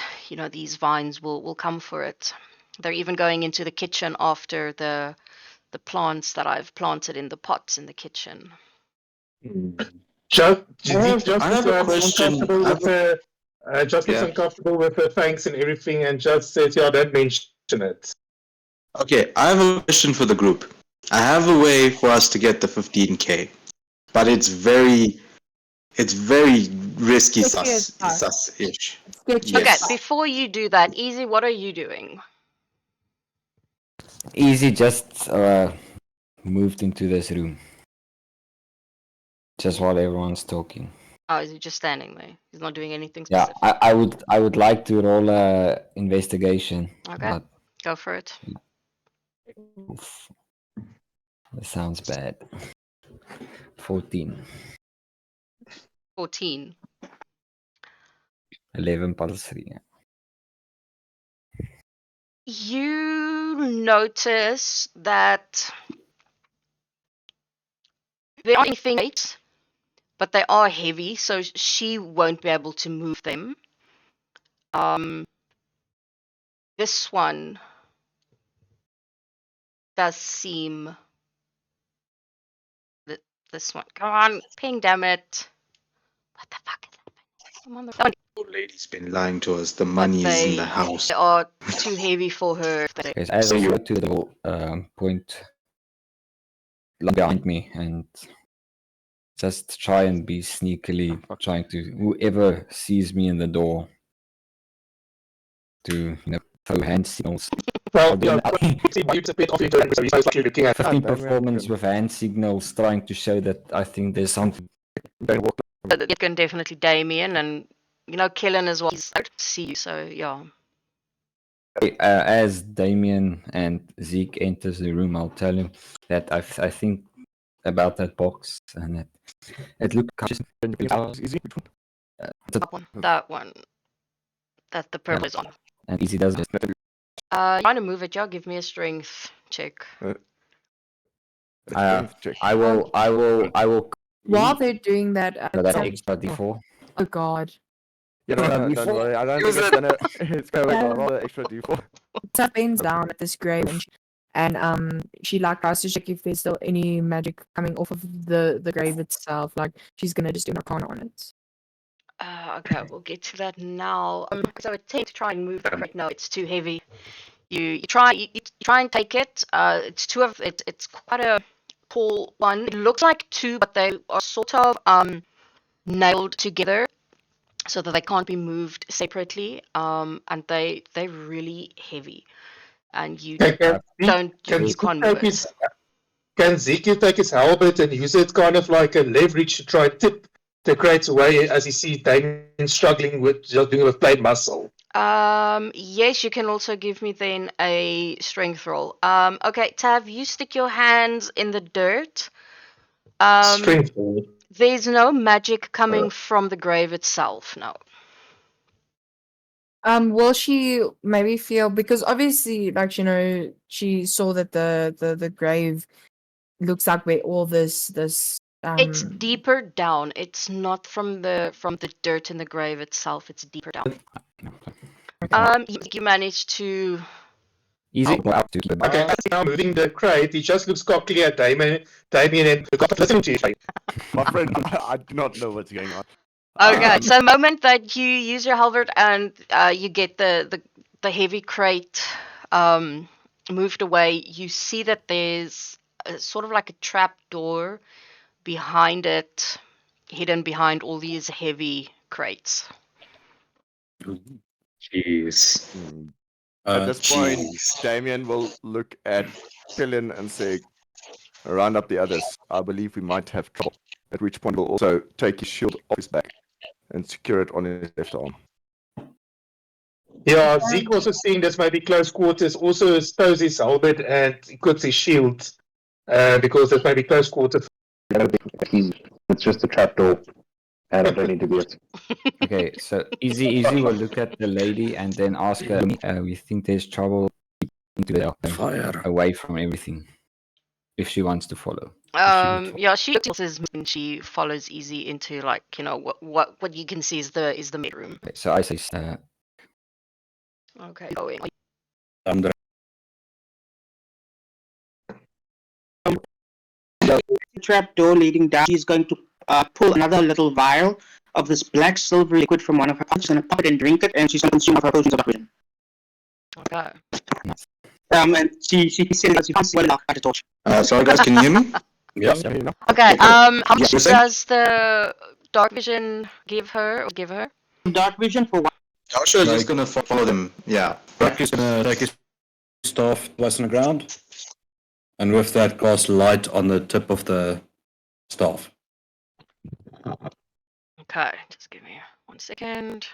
these vines will come for it. They're even going into the kitchen after the plants that I've planted in the pots in the kitchen. Just I have a question. Just gets uncomfortable with her thanks and everything, and just says, "Yeah, don't mention it." Okay, I have a question for the group. I have a way for us to get the 15k, but it's very risky, sus-ish. Okay, Yes. before you do that, Easy, what are you doing? Easy just moved into this room. Just while everyone's talking. Oh, is he just standing there? He's not doing anything Yeah, specific. I would like to roll a investigation. Okay, But go for it. oof, that sounds bad. 14. 14. 11 plus 3. You notice that there aren't anything great, but they are heavy, so she won't be able to move them. This one does seem that this one. Come on, ping, damn it! What the fuck is happening? Come on, the Old lady's been lying to us. The money is in the house. They are too heavy for her. Okay, so as I go to the point behind me and just try and be sneakily trying to whoever sees me in the door to throw hand signals. Well, yeah, it's a bit off into it, so he's like you're looking at 15 performance with hand signals, trying to show that I think there's something. You can definitely Damien and Killen as well. He's out to see you, so yeah. As Damien and Zeke enters the room, I'll tell him that I think about that box and that it looks easy. That one. That the purple is on. And Easy does it. Trying to move it, yeah. Give me a strength check. I will. While they're doing that, That extra D4. Oh God. Yeah, don't worry. I don't think it's gonna. It's going to roll an extra D4. So bends down at this grave and she tries to check if there's still any magic coming off of the grave itself. Like she's gonna just do an arcana on it. Okay, we'll get to that now. So I attempt to try and move it right now. It's too heavy. You try and take it. It's two of it. It's quite a tall one. It looks like two, but they are sort of nailed together so that they can't be moved separately. And they're really heavy. And you you can't move it. Can Zeke take his halberd and use it kind of like a leverage to try and tip the crates away as he sees Damien struggling with just doing with plain muscle? Yes, you can also give me then a strength roll. Okay, Tav, you stick your hands in the dirt. Strength roll. There's no magic coming from the grave itself, no. Will she maybe feel, because obviously, like, you know, she saw that the grave looks like where all this It's deeper down. It's not from the dirt in the grave itself. It's deeper down. You managed to. Easy. Go out to the back. Okay, as now moving the crate, he just looks cockily at Damien, and got listening to you. My friend, I do not know what's going on. Okay, so the moment that you use your halberd and you get the heavy crate moved away, you see that there's sort of like a trap door behind it, hidden behind all these heavy crates. Jeez. At this point, jeez. Damien will look at Killian and say, round up the others. I believe we might have trouble. At which point, we'll also take his shield off his back and secure it on his left arm. Yeah, Zeke also seeing this maybe close quarters, also stows his halberd and equips his shield, because this may be close quarters. It's just a trapdoor, and I don't need to be it. Okay, so Easy will look at the lady and then ask her, we think there's trouble into the Fire. away from everything. If she wants to follow. Yeah, she and she follows Easy into, like, you know, what you can see is the main room. Okay, so I say, Okay, going. Trap door leading down. She's going to pull another little vial of this black silvery liquid from one of her pockets and pop it and drink it, and she's going to consume her potions of dark vision. Okay. And she said that she can't see well enough by the torch. Sorry guys, can you hear me? Yes. Okay. How much you're saying? does the dark vision give her? Dark vision for what? Joshua is just gonna follow them. Yeah. Rock is gonna take his staff twice on the ground, and with that cast light on the tip of the staff. Okay, just give me 1 second.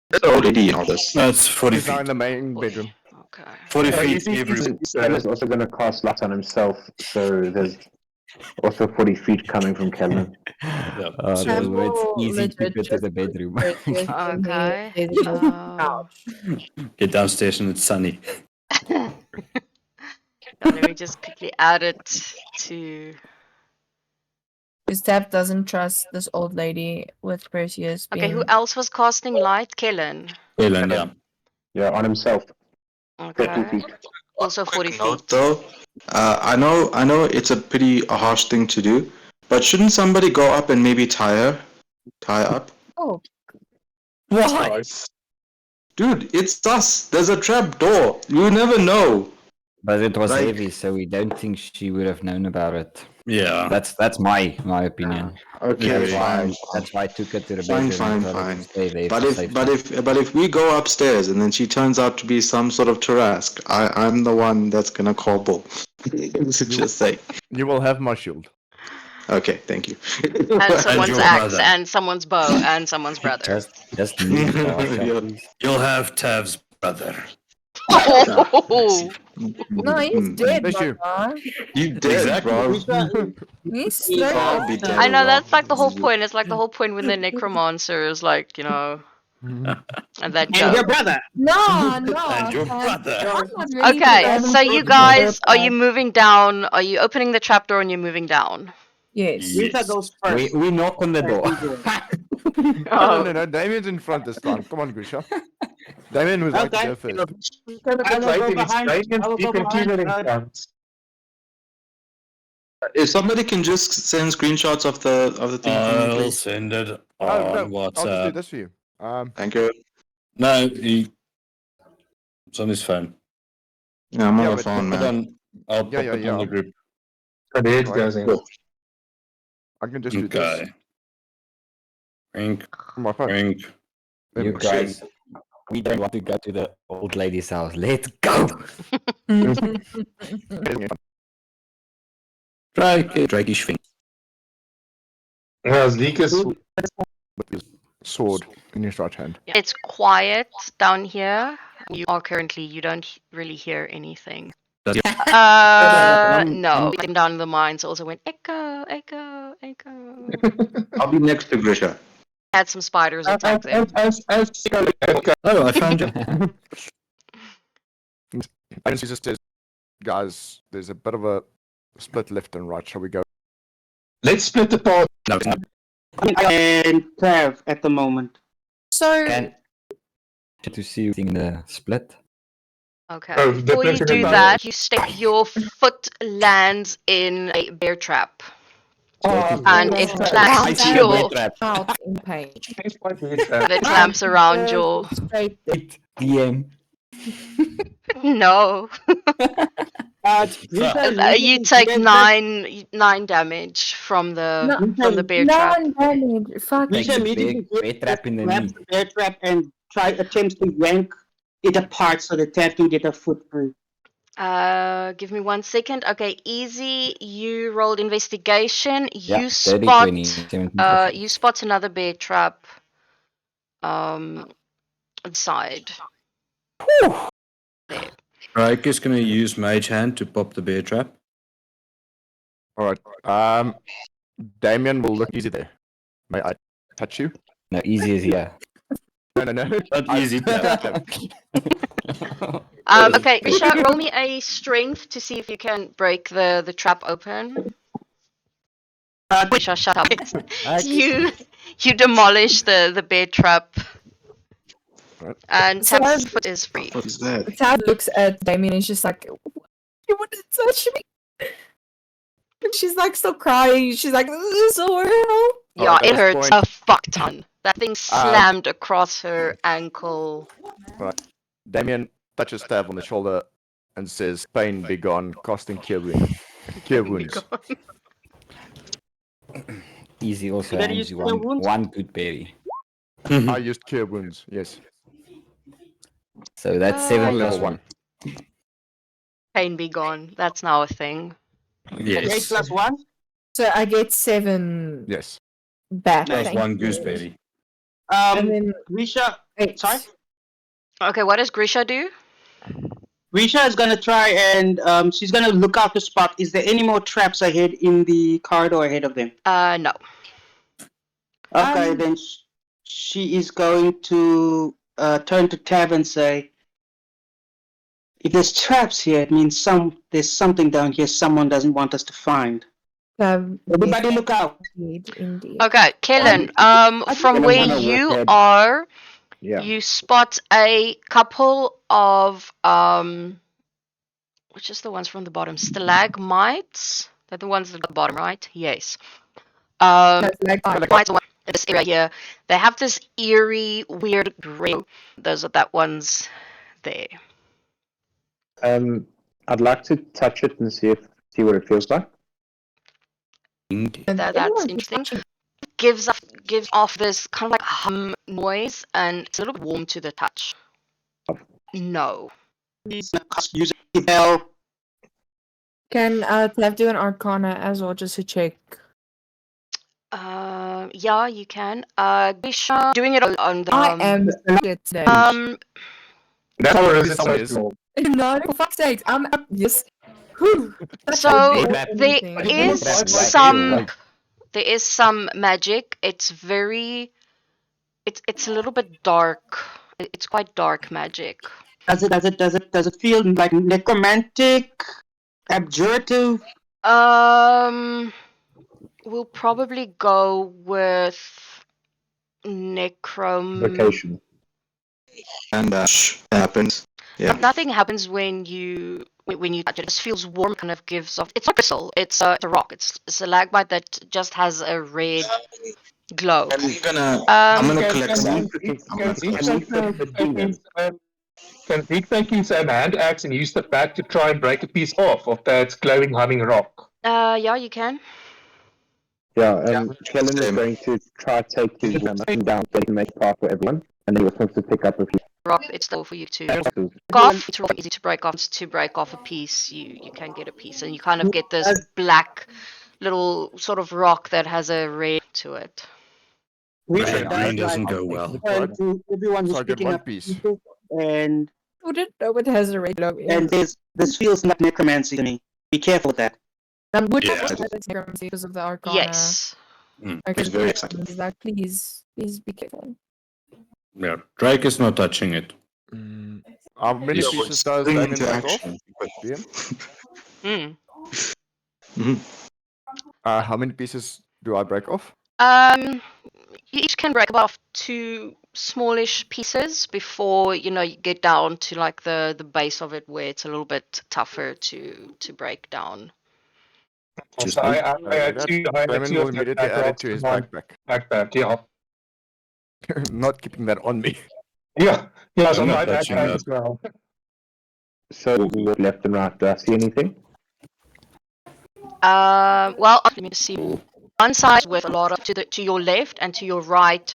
That's already in all this. That's 40 He's now in feet. the main bedroom. Okay. 40 feet every. Ken is also going to cast light on himself, so there's also 40 feet coming from Kellen. Yeah. so Campbell it's easy to legit get to just the bedroom. Okay. There's no couch. Get downstairs and it's sunny. Now, let me just quickly add it to. Because Tab doesn't trust this old lady with Perseus. Okay, who being- else was casting light? Kellen. Helen, yeah. Yeah, on himself. 50 Okay. feet. Also 40 Quick note feet. though, I know it's a pretty harsh thing to do, but shouldn't somebody go up and maybe tie up? Oh, Why? Dude, it's us. There's a trap door. You never know. But it was Like- heavy, so we don't think she would have known about it. Yeah. That's my opinion. Okay, fine. That's why I took it to the Fine, bedroom. fine, so that it fine. could stay there But for if safety. if we go upstairs and then she turns out to be some sort of Tarask, I'm the one that's gonna call bull. Just say. You will have my shield. Okay, thank you. And someone's your axe, brother. and someone's bow, and someone's brother. just move past Yeah. that, please. You'll have Tav's brother. Oh! no, he's dead, Bless my you. guy. You dead, bro. He's straight I'll up. be dead. I know, that's like the whole point. It's like the whole point when the necromancer is like, you know, and that And your joke. brother. No, no. And your brother. I'm not ready to Okay, go so you and guys, go are you moving down? Are you opening the trapdoor and you're moving down? Yes. Rita goes first. We knock on the door. No, Damien's in front this time. Come on, Grisha. Damien was like to Okay. go first. I will go behind. I will go behind. If somebody can just send screenshots of the thing, for me, I'll please. send it on Oh, no, I'll just do WhatsApp. this for you. Thank you. No, it's on his phone. Yeah, I'm on Yeah, the but- phone, Put man. on, I'll put it yeah. on the group. There it goes in. I can just do this Okay. Wink, on my phone. wink. You guys, we don't want to go to the old lady's house. Let's go. Drake is swing. Yeah, as Leek is sword in his right hand. It's quiet down here. You don't really hear anything. Does he- No. Looking down the mines also went echo, echo, echo. I'll be next to Grisha. Had some spiders attack them. Oh, I found you. And she just says, guys, there's a bit of a split left and right. Shall we go? Let's split the party. No, it's not. And Trav at the moment. So Can to see everything in the split. Okay. Oh, the Before you person do in that, you step your foot lands in a bear trap. And it I clamps see a your bear trap. out in pain. it clamps around your Straight DM. no. You take nine damage from the bear trap. damage. Fuck. Takes Grisha a immediately bear trap in the grabs knee. the bear trap and attempts to yank it apart so that Tav can get her foot through. Give me 1 second. Okay, easy. You rolled investigation. Yeah, You 30, spot 20, 17. you spot another bear trap side. There. Riker's gonna use Mage Hand to pop the bear trap. All right. Damien will look easy there. May I touch you? No, easy as here. No. Not easy. Okay, Risha, roll me a strength to see if you can break the trap open. Risha, shut up. You demolish the bear trap. Right. And So Tab's foot is free. What is that? Tad looks at Damien and she's like, "You wouldn't touch me." And she's like still crying. She's like, "This is so horrible." Yeah, Alright, at it this hurts point- a fuck ton. That thing slammed across her ankle. Damien touches Tav on the shoulder and says, "Pain be gone, casting cure wounds." Cure wounds. Easy also Did you hands use you cure one, wounds? one good berry. I used cure wounds. Yes. So that's 7 yeah. plus 1. Pain be gone. That's now a thing. 8 Yes. plus 1? So I get 7 Yes. back. Plus thank one you. gooseberry. And then Grisha, 8. sorry? Okay, what does Grisha do? Grisha is gonna try and she's gonna look out to spot. Is there any more traps ahead in the corridor ahead of them? No. Okay, then she is going to turn to Tav and say, "If there's traps here, it means there's something down here someone doesn't want us to find. Everybody look out." Indeed. Okay, Kellen, from Kellen where wanna you work are, Yeah. you spot a couple of which is the ones from the bottom? Stalagmites? They're the ones at the bottom, right? Yes. Stalagmites are in this area here. They have this eerie, weird gray. Those are that ones there. I'd like to touch it and see what it feels like. That's interesting. Gives off this kind of like hum noise, and it's a little bit warm to the touch. No. Use bell. Can Tav do an Arcana as well, just to check? Yeah, you can. Grisha, doing it on the. I am shit today. That's how it This is. is- No, for fuck's sake, I'm up. Yes. Whew. That's So so there is some magic. It's very. It's a little bit dark. It's quite dark magic. Does it feel like necromantic, abjurative? We'll probably go with necrom. Vacation. And happens. Yeah. Nothing happens when you touch it. It just feels warm. Kind of gives off. It's not crystal. It's a rock. It's a stalagmite that just has a red glow. I'm gonna collect some. Can Zeke take his hand axe and use the back to try and break a piece off of that glowing, humming rock? Yeah, you can. Yeah, Kellen is going to try to take his weapon down so he can make a path for everyone, and then he was supposed to pick up a few Rock. It's still for you to break boxes. off. It's really easy to break off. To break off a piece, you can get a piece, and you kind of get this black little sort of rock that has a red to it. We Red should green like doesn't go well. turn to everyone who's So I get picking one up piece. pieces, and Wouldn't know it has a regular. this feels like necromancy to me. Be careful with that. Would Yeah. have it's necromancy because of the arcana. Yes. Okay, It's very exciting. he's like, please be careful. Yeah, Drake is not touching it. How many Yeah, pieces does Bring Damien into break off? action. DM? Mm. How many pieces do I break off? You each can break off 2 smallish pieces before you get down to like the base of it where it's a little bit tougher to break down. So I had two Damien will of the immediately add it to his one backpack. yeah. Not keeping that on me. Yeah, so I'm I not might add touching that that. as well. So left and right. Do I see anything? Well, let me see. One side with a lot of to your left and to your right